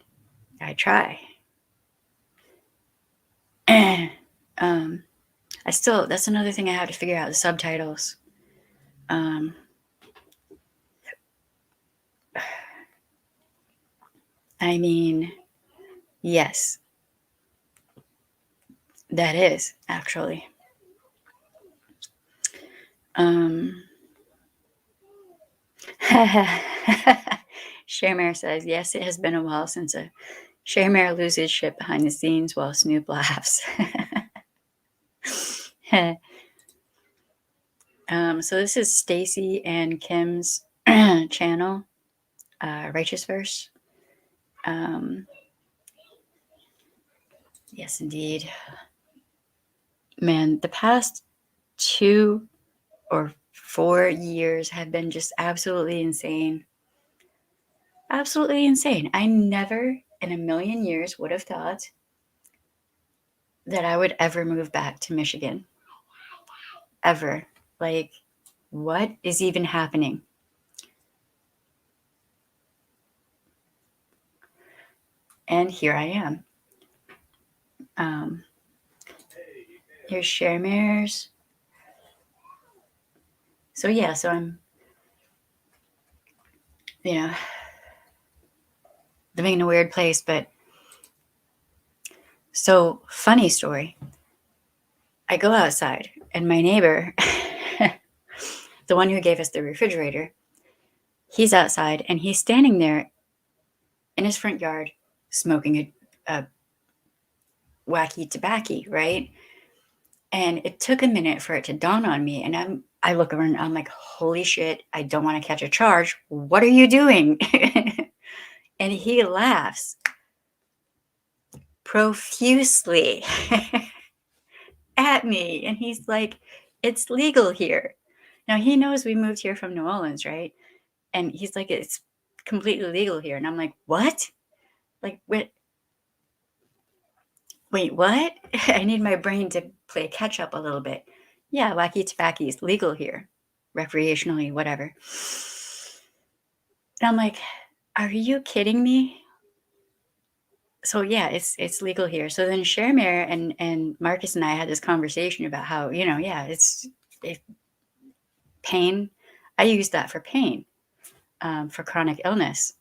That's another thing I have to figure out, the subtitles. Yes, that is actually. Shamir says, yes, it has been a while since a Shamir loses shit behind the scenes while Snoop laughs. So this is Stacy and Kim's channel, Righteous Verse. Yes, indeed. Man, the past 2 or 4 years have been just absolutely insane. Absolutely insane. I never in a million years would have thought that I would ever move back to Michigan. Ever. What is even happening? And here I am. Here's Sharemare's. So I'm, living in a weird place, but so funny story. I go outside and my neighbor, the one who gave us the refrigerator, he's outside and he's standing there in his front yard smoking a wacky tobacco, right? And it took a minute for it to dawn on me. And I look around, I'm like, holy shit, I don't want to catch a charge. What are you doing? And he laughs profusely at me. And he's like, it's legal here. Now he knows we moved here from New Orleans, right? And he's like, it's completely legal here. And I'm like, what? Wait, what? I need my brain to play catch up a little bit. Yeah, wacky tobacco is legal here, recreationally, whatever. And I'm like, are you kidding me? So yeah, it's legal here. So then Shermare and Marcus and I had this conversation about how, yeah, it's pain. I use that for pain, for chronic illness.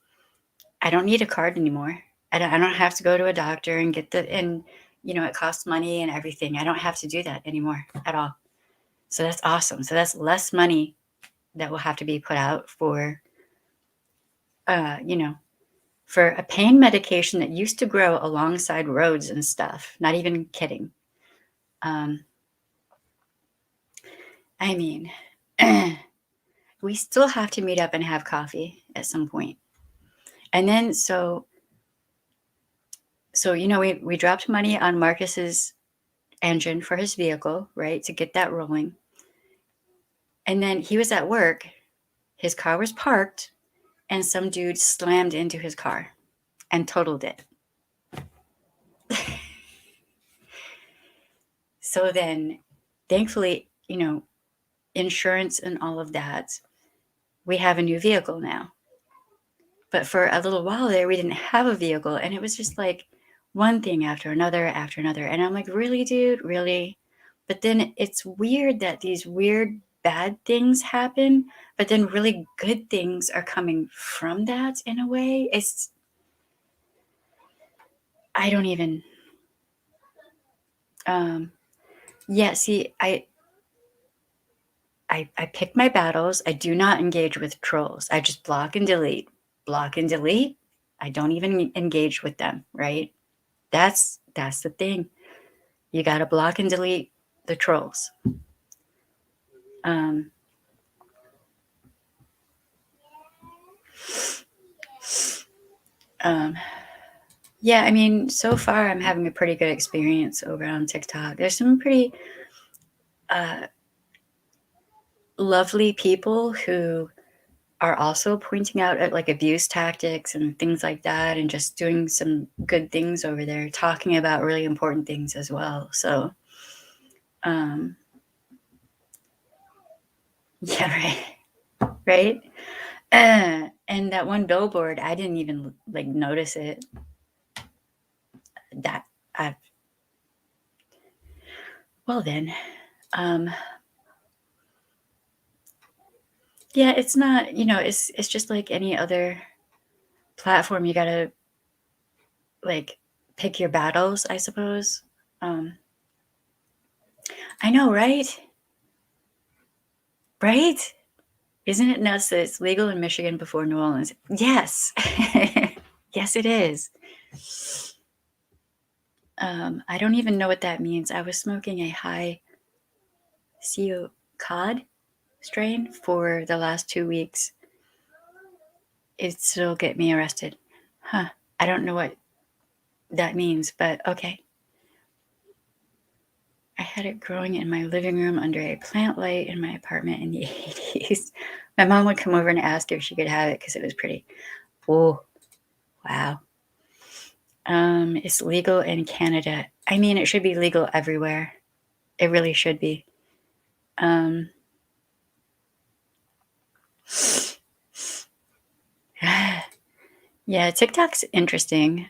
I don't need a card anymore. I don't have to go to a doctor and get it costs money and everything. I don't have to do that anymore at all. So that's awesome. So that's less money that will have to be put out for, uh, you know, for a pain medication that used to grow alongside roads and stuff. Not even kidding. Um, I mean, we still have to meet up and have coffee at some point. And then we dropped money on Marcus's engine for his vehicle, right, to get that rolling. And then he was at work. His car was parked, and some dude slammed into his car and totaled it. So then, thankfully, insurance and all of that, we have a new vehicle now. But for a little while there, we didn't have a vehicle, and it was just like one thing after another after another. And I'm like, really, dude? Really? But then it's weird that these weird bad things happen, but then really good things are coming from that in a way. I don't even, yeah, see, I pick my battles. I do not engage with trolls. I just block and delete. Block and delete. I don't even engage with them, right? That's the thing. You got to block and delete the trolls. Um, um, yeah, I mean, so far I'm having a pretty good experience over on TikTok. There's some pretty uh, lovely people who are also pointing out at like abuse tactics and things like that, and just doing some good things over there, talking about really important things as well. So, um, yeah, right. And that one billboard, I didn't even like notice it. That I well then, um, yeah, it's not. It's just like any other platform. You gotta like pick your battles, I suppose. Um, I know, right? Right? Isn't it nuts that it's legal in Michigan before New Orleans? Yes. Yes, it is. I don't even know what that means. I was smoking a high CO cod strain for the last 2 weeks. It'd still get me arrested. Huh. I don't know what that means, but okay. I had it growing in my living room under a plant light in my apartment in the 80s. My mom would come over and ask if she could have it because it was pretty. Oh, wow. It's legal in Canada. I mean, it should be legal everywhere. It really should be. Um, yeah, TikTok's interesting.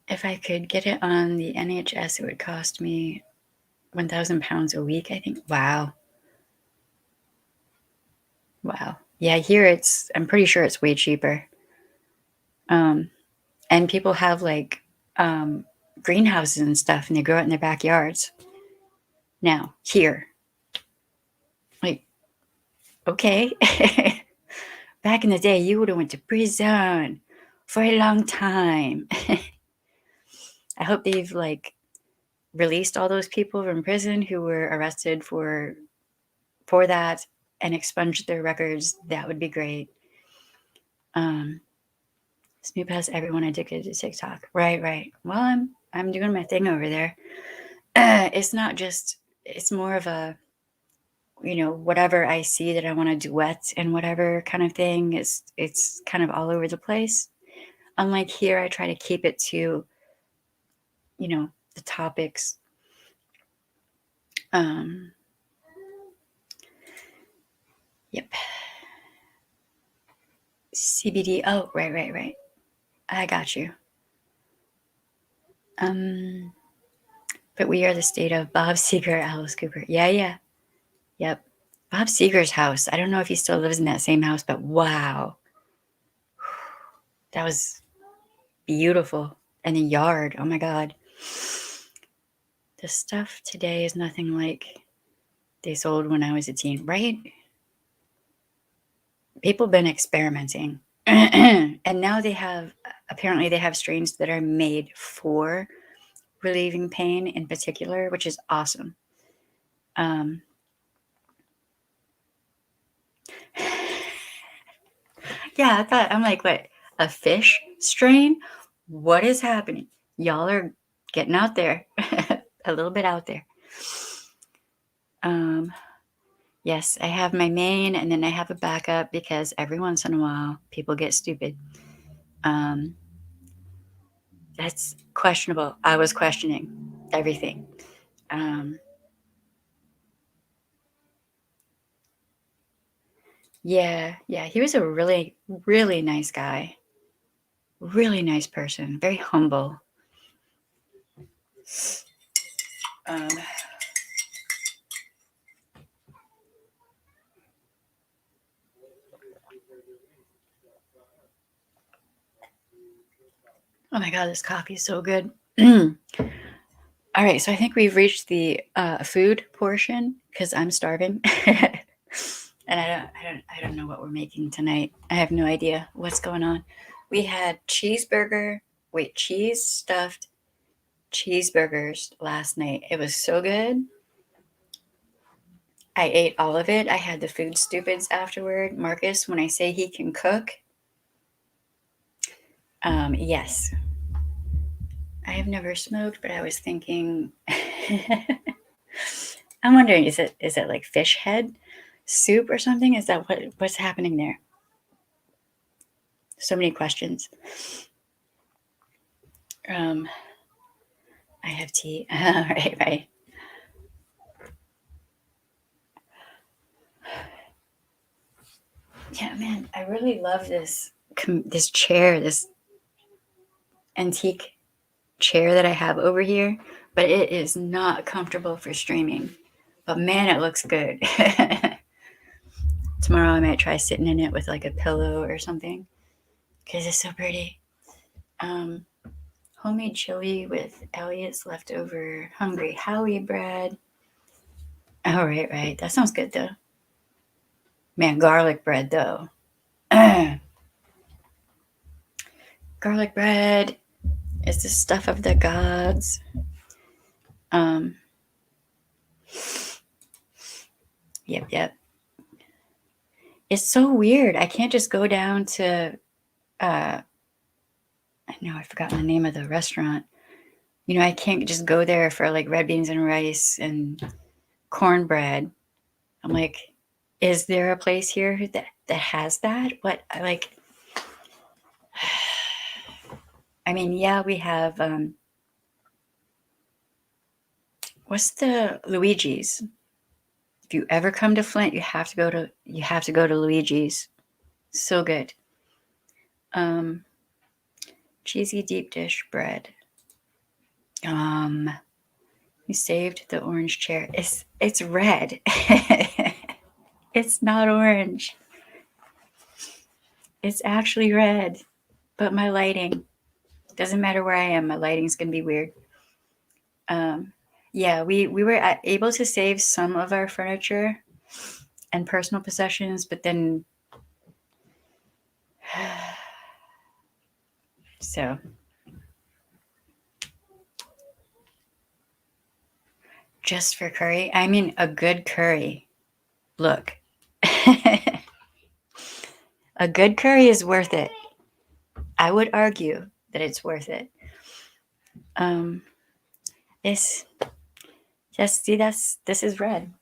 If I could get it on the NHS, it would cost me £1,000 a week, I think. Wow. Wow. Yeah, here I'm pretty sure it's way cheaper. And people have like greenhouses and stuff, and they grow it in their backyards. Now, here, like, okay. Back in the day, you would have went to prison for a long time. I hope they've like released all those people from prison who were arrested for that and expunged their records. That would be great. Snoop has everyone addicted to TikTok. Right. Well, I'm doing my thing over there. It's not just. It's more of a whatever I see that I want to duet and whatever kind of thing. It's kind of all over the place. Unlike here, I try to keep it to the topics. Yep. CBD. Oh, right. I got you. But we are the state of Bob Seger, Alice Cooper. Yeah. Yep. Bob Seger's house. I don't know if he still lives in that same house, but wow. That was beautiful. And the yard. Oh my God. The stuff today is nothing like they sold when I was a teen, right? People have been experimenting. And now apparently they have strains that are made for relieving pain in particular, which is awesome. Yeah, I'm like, what, a fish strain? What is happening? Y'all are getting out there, a little bit out there. Yes, I have my main and then I have a backup because every once in a while people get stupid. That's questionable. I was questioning everything. Yeah, he was a really, really nice guy. Really nice person. Very humble. Um, oh my God, this coffee is so good. All right, so I think we've reached the food portion because I'm starving, and I don't know what we're making tonight. I have no idea what's going on. We had cheese stuffed cheeseburgers last night. It was so good. I ate all of it. I had the food stupids afterward. Marcus, when I say he can cook, yes. I have never smoked, but I was thinking. I'm wondering, is it like fish head soup or something? Is that what's happening there? So many questions. I have tea. Right. Yeah, man, I really love this chair, this antique chair that I have over here, but it is not comfortable for streaming. But man, it looks good. Tomorrow I might try sitting in it with like a pillow or something because it's so pretty. Homemade chili with Elliot's leftover Hungry Howie bread. Oh, right. That sounds good though. Man, garlic bread though. Garlic bread is the stuff of the gods. Yep. It's so weird. I can't just go down to I know I've forgotten the name of the restaurant. I can't just go there for like red beans and rice and cornbread. I'm like, is there a place here that has that? What I like I mean, yeah, we have what's the Luigi's? If you ever come to Flint, you have to go to Luigi's. So good. Cheesy deep dish bread. You saved the orange chair. It's red. It's not orange. It's actually red. But my lighting doesn't matter where I am. My lighting's gonna be weird. Yeah, we were able to save some of our furniture and personal possessions, but then so just for curry, I mean a good curry. Look, a good curry is worth it. I would argue that it's worth it. This just see this is red.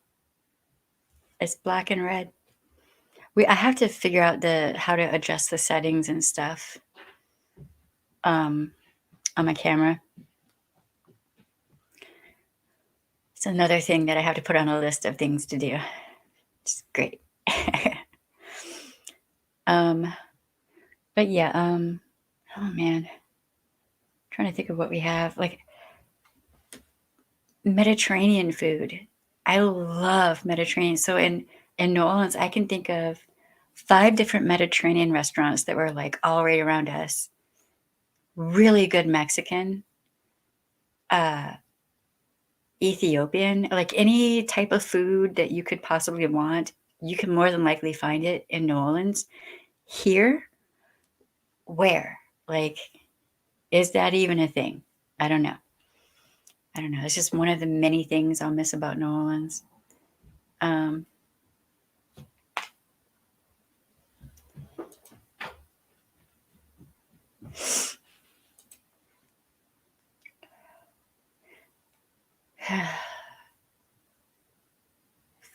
It's black and red. I have to figure out how to adjust the settings and stuff on my camera. It's another thing that I have to put on a list of things to do. It's great. um, but yeah, oh man, trying to think of what we have. Like Mediterranean food. I love Mediterranean. So in New Orleans, I can think of 5 different Mediterranean restaurants that were like all right around us. Really good Mexican, uh, Ethiopian, like any type of food that you could possibly want, you can more than likely find it in New Orleans. Here, where? Like, is that even a thing? I don't know. I don't know. It's just one of the many things I'll miss about New Orleans. Um,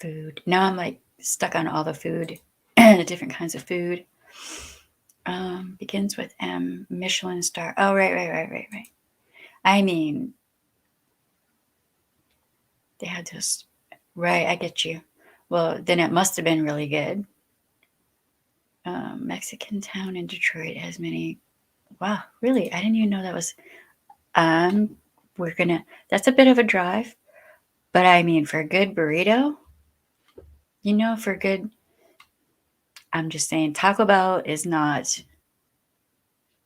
food. Now I'm like stuck on all the food, the different kinds of food. Begins with M. Michelin star. Oh, right. I mean, they had this. Right, I get you. Well, then it must have been really good. Mexican town in Detroit has many. Wow, really? I didn't even know that was. Um, we're gonna. That's a bit of a drive, but I mean, for a good burrito, for good. I'm just saying, Taco Bell is not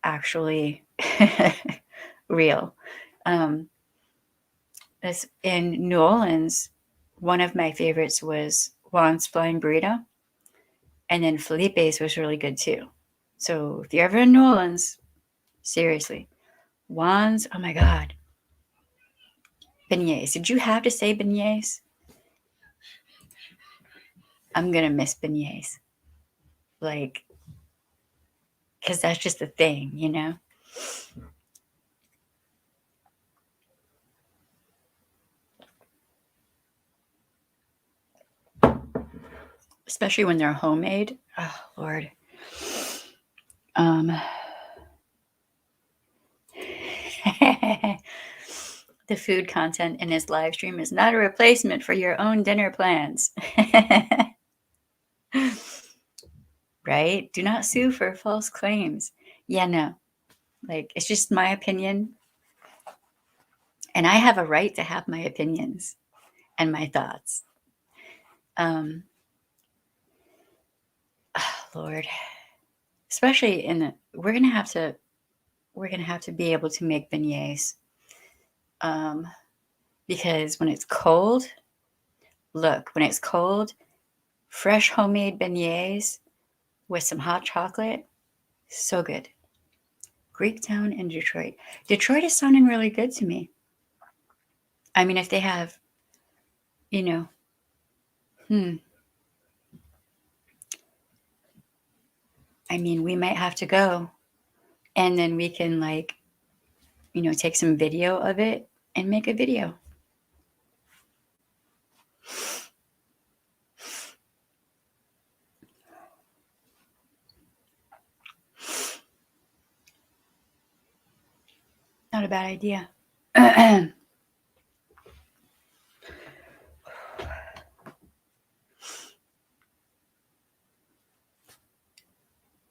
actually real. Um, in New Orleans, one of my favorites was Juan's Flying Burrito, and then Felipe's was really good too. So if you're ever in New Orleans, seriously, Juan's. Oh my God, beignets. Did you have to say beignets? I'm gonna miss beignets, like, because that's just a thing. Especially when they're homemade. Oh Lord. Um, the food content in his live stream is not a replacement for your own dinner plans. Right? Do not sue for false claims. Yeah, no. Like, it's just my opinion. And I have a right to have my opinions and my thoughts. Oh, Lord. Especially we're gonna have to be able to make beignets. Because when it's cold, fresh homemade beignets with some hot chocolate, so good. Greektown in Detroit. Detroit is sounding really good to me. I mean, if they have, you know, I mean, we might have to go and then we can, like, take some video of it and make a video. Not a bad idea.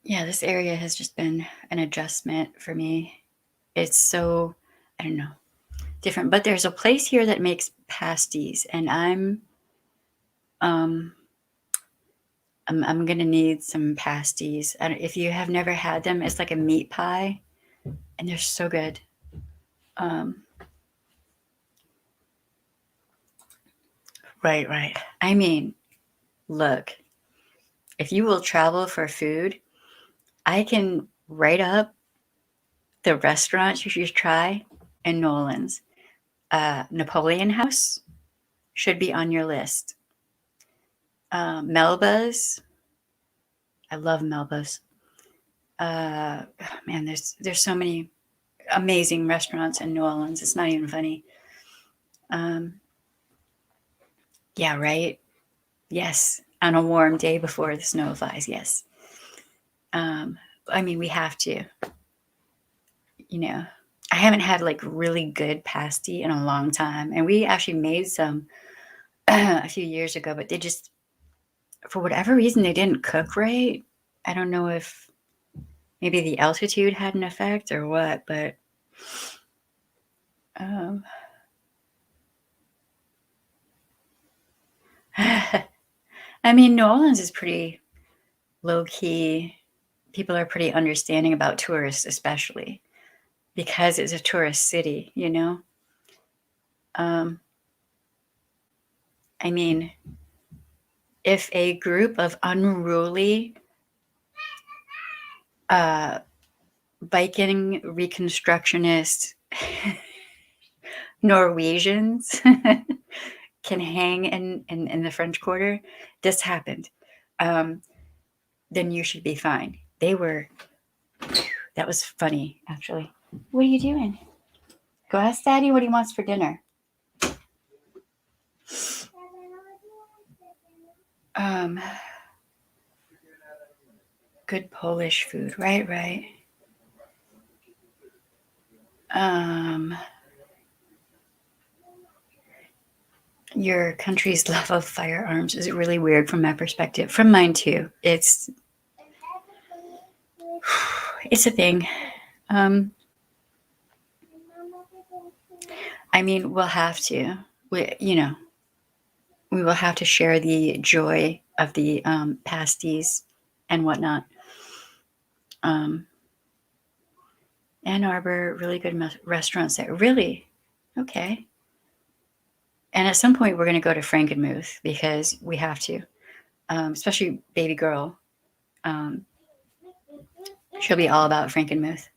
Yeah, this area has just been an adjustment for me. It's so, I don't know, different. But there's a place here that makes pasties, and um I'm gonna need some pasties. If you have never had them, it's like a meat pie, and they're so good. Um, right. I mean, look, if you will travel for food, I can write up the restaurants you should try in New Orleans. Napoleon House should be on your list. Melba's, I love Melba's. Man, there's so many amazing restaurants in New Orleans. It's not even funny. Um, yeah, right. Yes, on a warm day before the snow flies. Yes. I mean, we have to. You know. I haven't had like really good pasty in a long time. And we actually made some a few years ago, but they just, for whatever reason, they didn't cook right. I don't know if maybe the altitude had an effect or what, but um, I mean, New Orleans is pretty low key. People are pretty understanding about tourists, especially because it's a tourist city, you know? Um, I mean, if a group of unruly uh, biking reconstructionist Norwegians can hang in the French Quarter, this happened, um, then you should be fine. They were, that was funny, actually. What are you doing? Go ask Daddy what he wants for dinner. Um, Good Polish food, right, right. Um, your country's love of firearms is really weird from my perspective. From mine too. It's a thing. Um, I mean, we'll have to. We will have to share the joy of the pasties and whatnot. Um, Ann Arbor, really good restaurants there. Really? Okay. And at some point, we're going to go to Frankenmuth because we have to, especially baby girl. Um, she'll be all about Frankenmuth.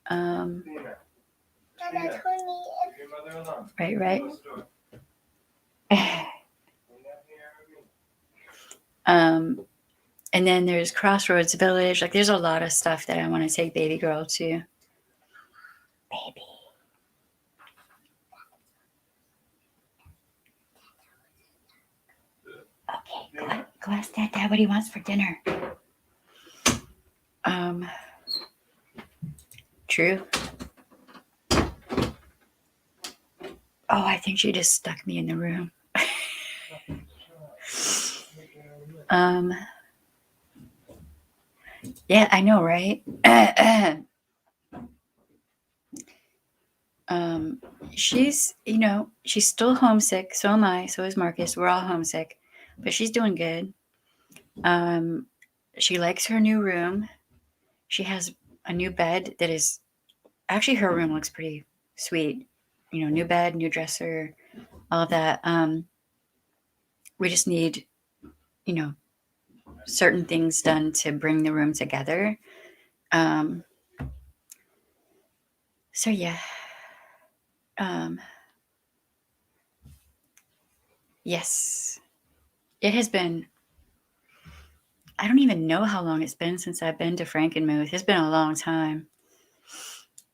Um, right, right. And then there's Crossroads Village. Like, there's a lot of stuff that I want to take baby girl to. Baby. Okay, go ask Dad what he wants for dinner. True. Oh, I think she just stuck me in the room. Yeah, I know, right? She's, she's still homesick. So am I. So is Marcus. We're all homesick, but she's doing good. She likes her new room. She has a new bed that is actually, her room looks pretty sweet. New bed, new dresser, all of that. We just need, certain things done to bring the room together. So yeah. Yes. It has been, I don't even know how long it's been since I've been to Frankenmuth. It's been a long time.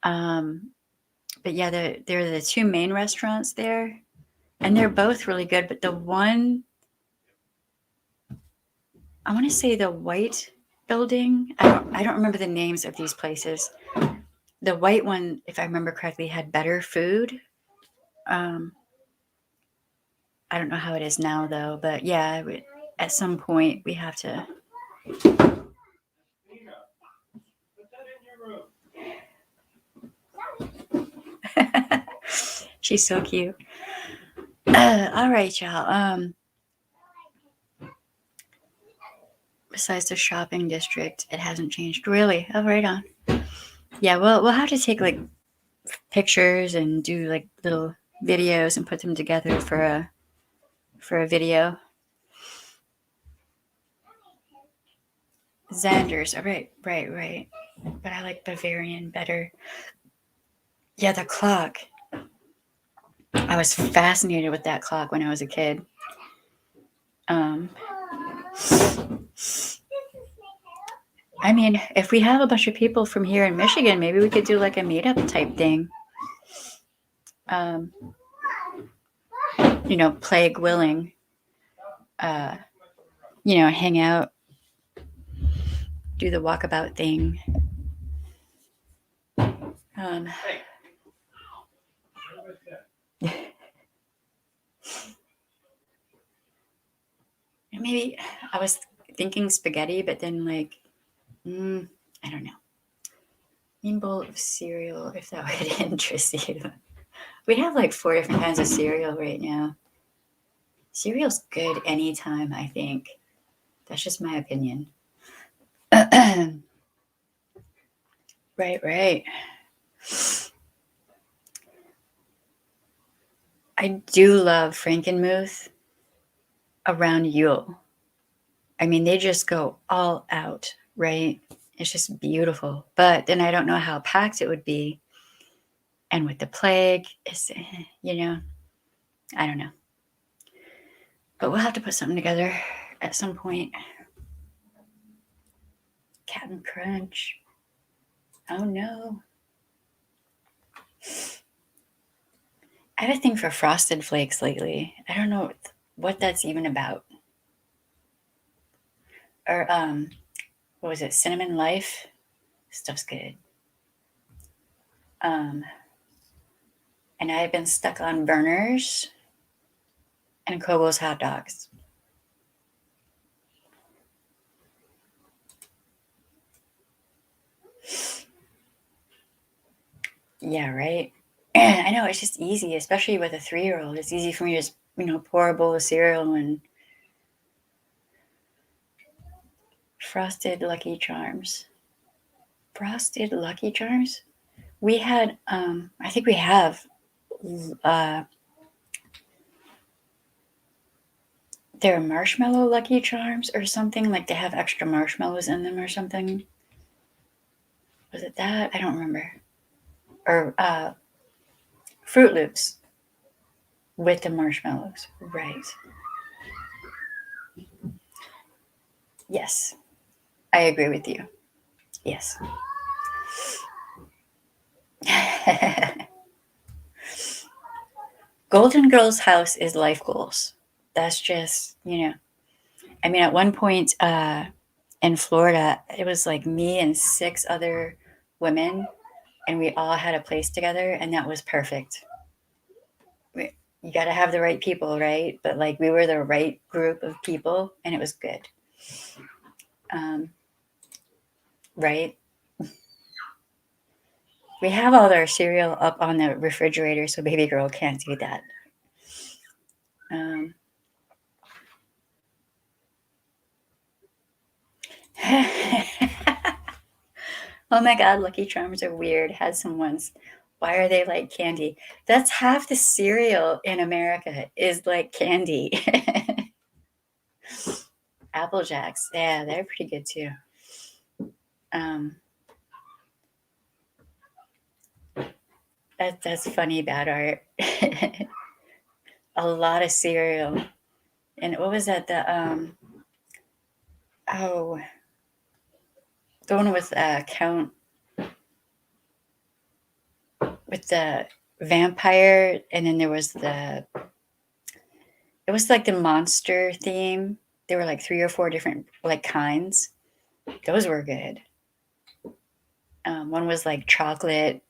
But yeah, there are the two main restaurants there, and they're both really good. But the one, I want to say the white building. I don't remember the names of these places. The white one, if I remember correctly, had better food. I don't know how it is now though, but yeah, at some point we have to. She's so cute. All right, y'all. Besides the shopping district, it hasn't changed really. Oh, right on. Yeah, we'll have to take like pictures and do like little videos and put them together for a video. Xander's. All right, right. But I like Bavarian better. Yeah, the clock. I was fascinated with that clock when I was a kid. I mean, if we have a bunch of people from here in Michigan, maybe we could do like a meetup type thing. Plague willing. Hang out, do the walkabout thing. Hey. Maybe I was thinking spaghetti, but then like, I don't know. Mean bowl of cereal, if that would interest you. We have like 4 different kinds of cereal right now. Cereal's good anytime, I think. That's just my opinion. Right. I do love Frankenmuth around Yule. I mean, they just go all out, right? It's just beautiful. But then I don't know how packed it would be. And with the plague, it's, I don't know. But we'll have to put something together at some point. Captain Crunch. Oh no. I have a thing for Frosted Flakes lately. I don't know what that's even about. Or what was it? Cinnamon Life. Stuff's good. And I've been stuck on Burners and Kobo's hot dogs. Yeah, right. I know it's just easy, especially with a 3-year-old. It's easy for me to just, pour a bowl of cereal and Frosted Lucky Charms. Frosted Lucky Charms? We had, I think we have, they're marshmallow Lucky Charms or something. Like they have extra marshmallows in them or something. Was it that? I don't remember. Or Fruit Loops with the marshmallows. Right. Yes. I agree with you. Yes. Golden Girl's house is life goals. That's just, I mean, at one point in Florida, it was like me and 6 other women, and we all had a place together, and that was perfect. You got to have the right people, right? But like we were the right group of people, and it was good. Right? We have all our cereal up on the refrigerator, so baby girl can't do that. Oh my God, Lucky Charms are weird. Had some once. Why are they like candy? That's half the cereal in America is like candy. Apple Jacks, yeah, they're pretty good too. That's funny, bad art. A lot of cereal. And what was that? The one with Count with the vampire, and then there was it was like the monster theme. There were like 3 or 4 different like kinds. Those were good. One was like chocolate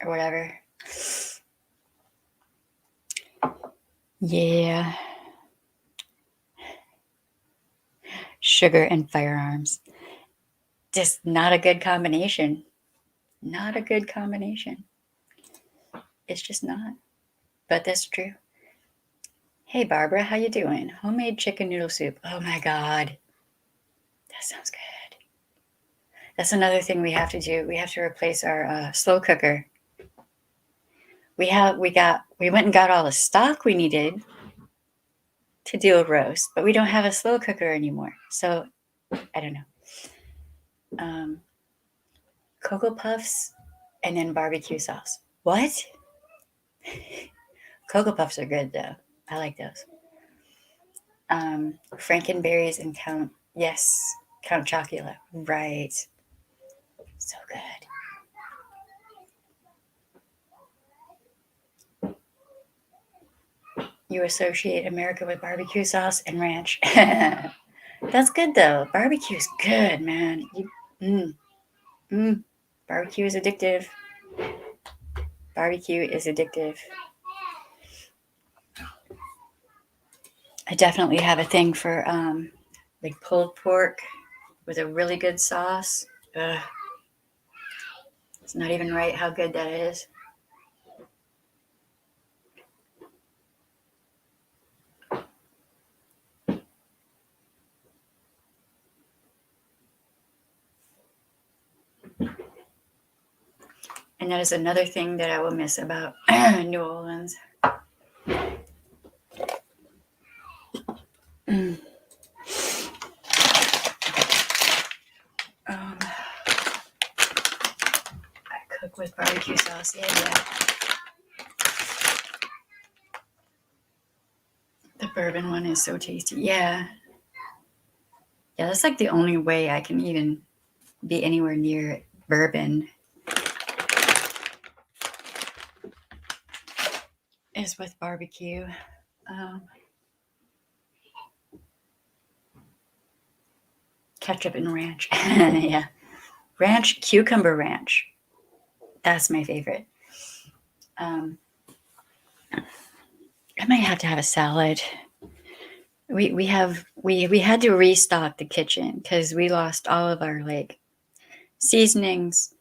or whatever. Yeah. Sugar and firearms. Just not a good combination. Not a good combination. It's just not. But that's true. Hey Barbara, how you doing? Homemade chicken noodle soup. Oh my God. That sounds good. That's another thing we have to do. We have to replace our slow cooker. We went and got all the stock we needed to do a roast, but we don't have a slow cooker anymore. So I don't know. Cocoa Puffs and then barbecue sauce. What? Cocoa Puffs are good though. I like those. Frankenberries and Count Chocula. Right. So good. You associate America with barbecue sauce and ranch. That's good though. Barbecue's good, man. Barbecue is addictive. Barbecue is addictive. I definitely have a thing for like pulled pork with a really good sauce. Ugh. It's not even right how good that is. And that is another thing that I will miss about New Orleans. I cook with barbecue sauce. Yeah. The bourbon one is so tasty. Yeah, that's like the only way I can even be anywhere near bourbon is with barbecue. Ketchup and ranch. Yeah. Ranch, cucumber ranch. That's my favorite. I might have to have a salad. We had to restock the kitchen because we lost all of our like seasonings,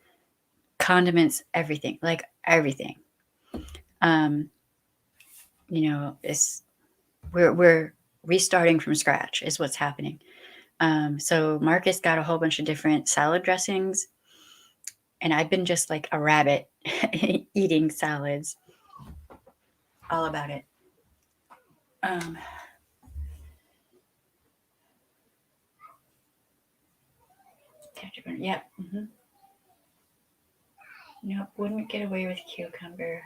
condiments, everything. Like everything. It's we're restarting from scratch is what's happening. So Marcus got a whole bunch of different salad dressings, and I've been just like a rabbit eating salads. All about it. Yep. Mm-hmm. Nope, wouldn't get away with cucumber.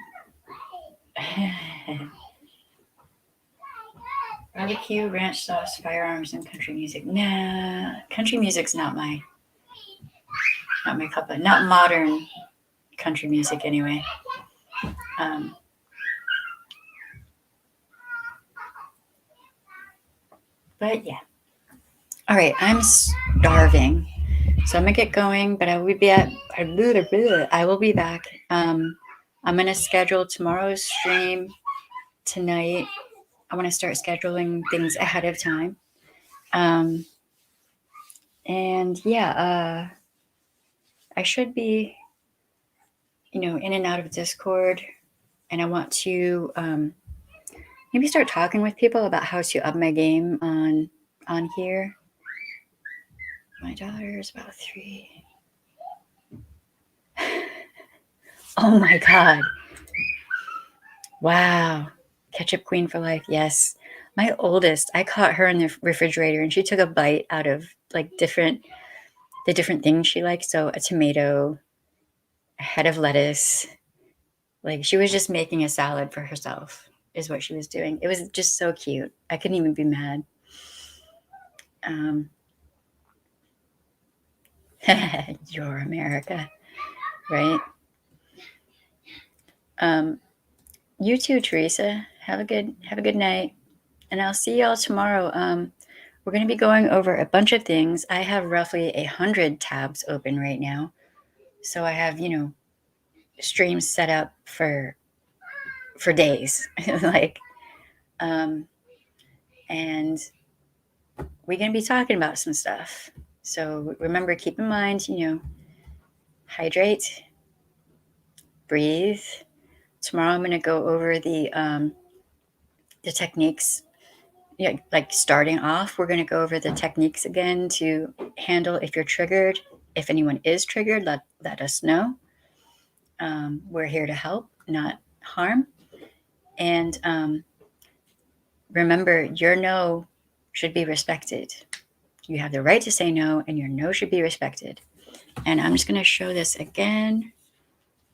Barbecue, ranch sauce, firearms, and country music. Nah, country music's not my cup of. Not modern country music anyway. But yeah. All right, I'm starving, so I'm gonna get going. But I will be at. I will be back. I'm gonna schedule tomorrow's stream tonight. I want to start scheduling things ahead of time. And yeah, I should be, in and out of Discord, and I want to maybe start talking with people about how to up my game on here. My daughter is about 3. Oh my God! Wow, ketchup queen for life. Yes, my oldest. I caught her in the refrigerator, and she took a bite out of like the different things she likes. So a tomato, a head of lettuce. Like she was just making a salad for herself is what she was doing. It was just so cute. I couldn't even be mad. You're America, right? You too, Teresa. Have a good night, and I'll see y'all tomorrow. We're going to be going over a bunch of things. I have roughly 100 tabs open right now, so I have streams set up for days, like, and we're going to be talking about some stuff. So remember, keep in mind, hydrate, breathe. Tomorrow I'm going to go over the techniques. Yeah, like starting off, we're going to go over the techniques again to handle if you're triggered. If anyone is triggered, let us know. We're here to help, not harm. And remember, your no should be respected. You have the right to say no, and your no should be respected. And I'm just going to show this again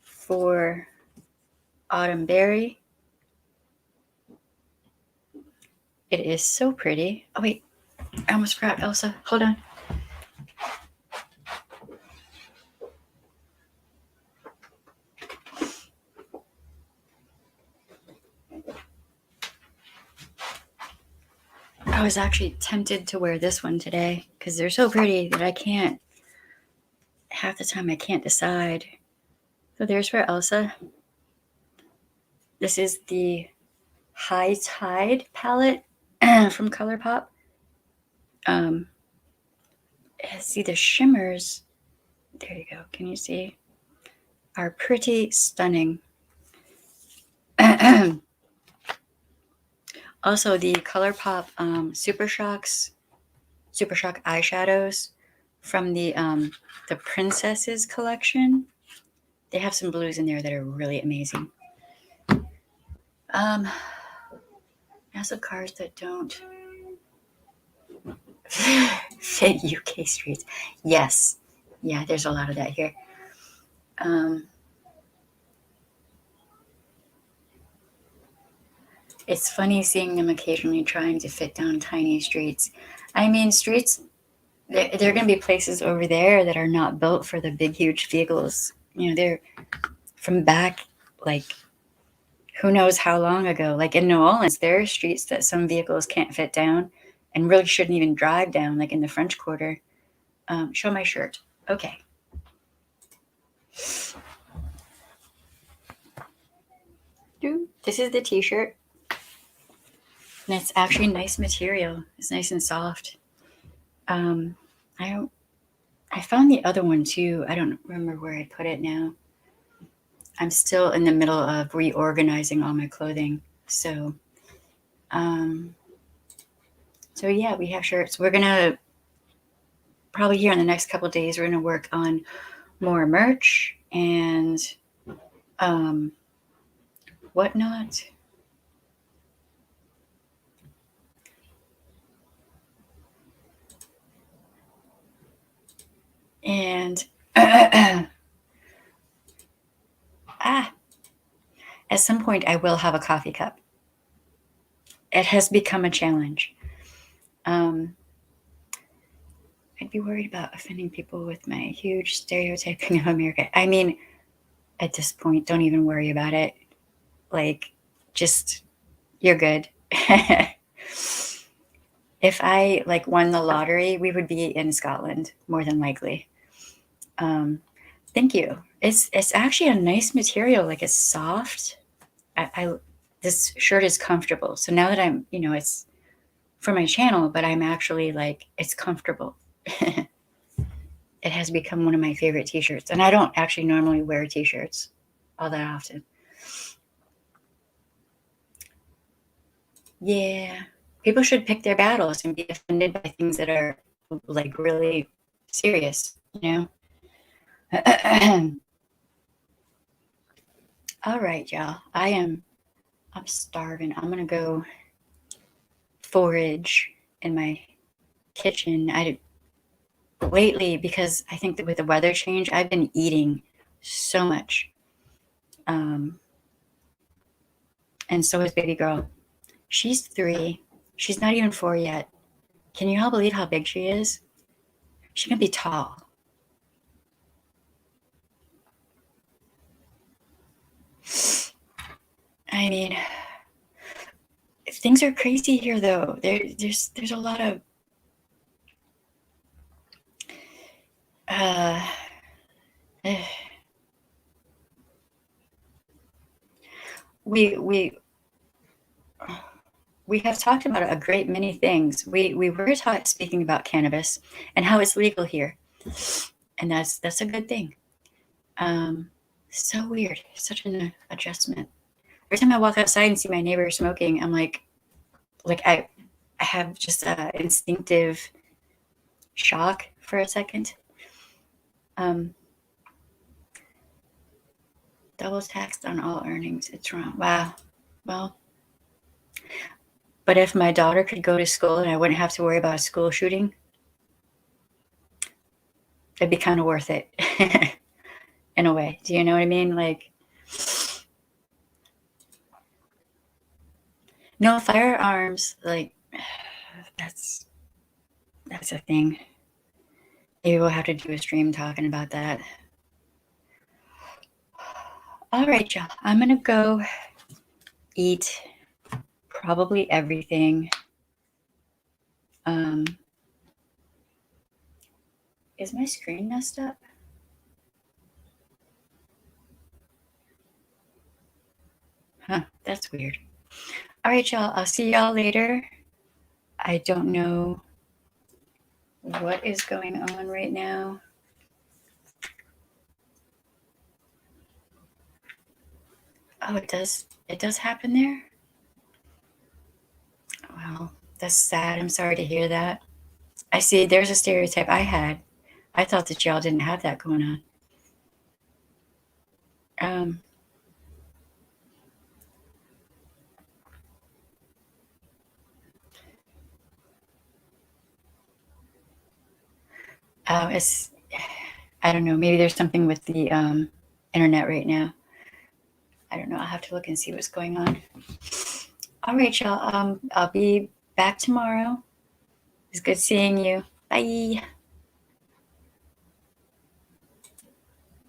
for Autumn Berry. It is so pretty. Oh, wait. I almost forgot, Elsa. Hold on. I was actually tempted to wear this one today because they're so pretty that I can't. Half the time I can't decide. So there's for Elsa. This is the High Tide palette from ColourPop. See the shimmers, there you go, can you see, are pretty stunning. Also, the ColourPop Super Shock eyeshadows from the Princesses collection. They have some blues in there that are really amazing. Also cars that don't fit UK streets. Yes. Yeah, there's a lot of that here. It's funny seeing them occasionally trying to fit down tiny streets. I mean, streets, there are going to be places over there that are not built for the big, huge vehicles. You know, they're from back, like, who knows how long ago. Like in New Orleans, there are streets that some vehicles can't fit down and really shouldn't even drive down, like in the French Quarter. Show my shirt. Okay. This is the t-shirt. And it's actually nice material. It's nice and soft. I found the other one too. I don't remember where I put it now. I'm still in the middle of reorganizing all my clothing. So yeah, we have shirts. We're gonna probably here in the next couple of days, we're gonna work on more merch and whatnot. And at some point I will have a coffee cup. It has become a challenge. I'd be worried about offending people with my huge stereotyping of America. I mean, at this point, don't even worry about it. Like, just, you're good. If I like won the lottery, we would be in Scotland more than likely. Thank you. It's actually a nice material. Like it's soft. This shirt is comfortable. So now that I'm, it's for my channel, but I'm actually like, it's comfortable. It has become one of my favorite t-shirts. And I don't actually normally wear t-shirts all that often. Yeah. People should pick their battles and be offended by things that are like really serious, All right, y'all. I'm starving. I'm gonna go forage in my kitchen. Lately, because I think that with the weather change, I've been eating so much. And so is baby girl. She's 3. She's not even 4 yet. Can you all believe how big she is? She can be tall. I mean, things are crazy here, though. There's a lot of we have talked about a great many things. We were speaking about cannabis and how it's legal here, and that's a good thing. So weird, such an adjustment. Every time I walk outside and see my neighbor smoking, I'm like I have just an instinctive shock for a second. Double taxed on all earnings. It's wrong. Wow. Well, but if my daughter could go to school and I wouldn't have to worry about a school shooting, it'd be kind of worth it in a way. Do you know what I mean? Like, no firearms. Like, that's a thing. Maybe we'll have to do a stream talking about that. All right, y'all. I'm gonna go eat probably everything. Is my screen messed up? Huh. It's weird. All right, y'all. I'll see y'all later. I don't know what is going on right now. Oh, it does. It does happen there. Wow, that's sad. I'm sorry to hear that. I see. There's a stereotype I had. I thought that y'all didn't have that going on. Um, it's. I don't know. Maybe there's something with the internet right now. I don't know. I'll have to look and see what's going on. All right, y'all. I'll be back tomorrow. It's good seeing you. Bye.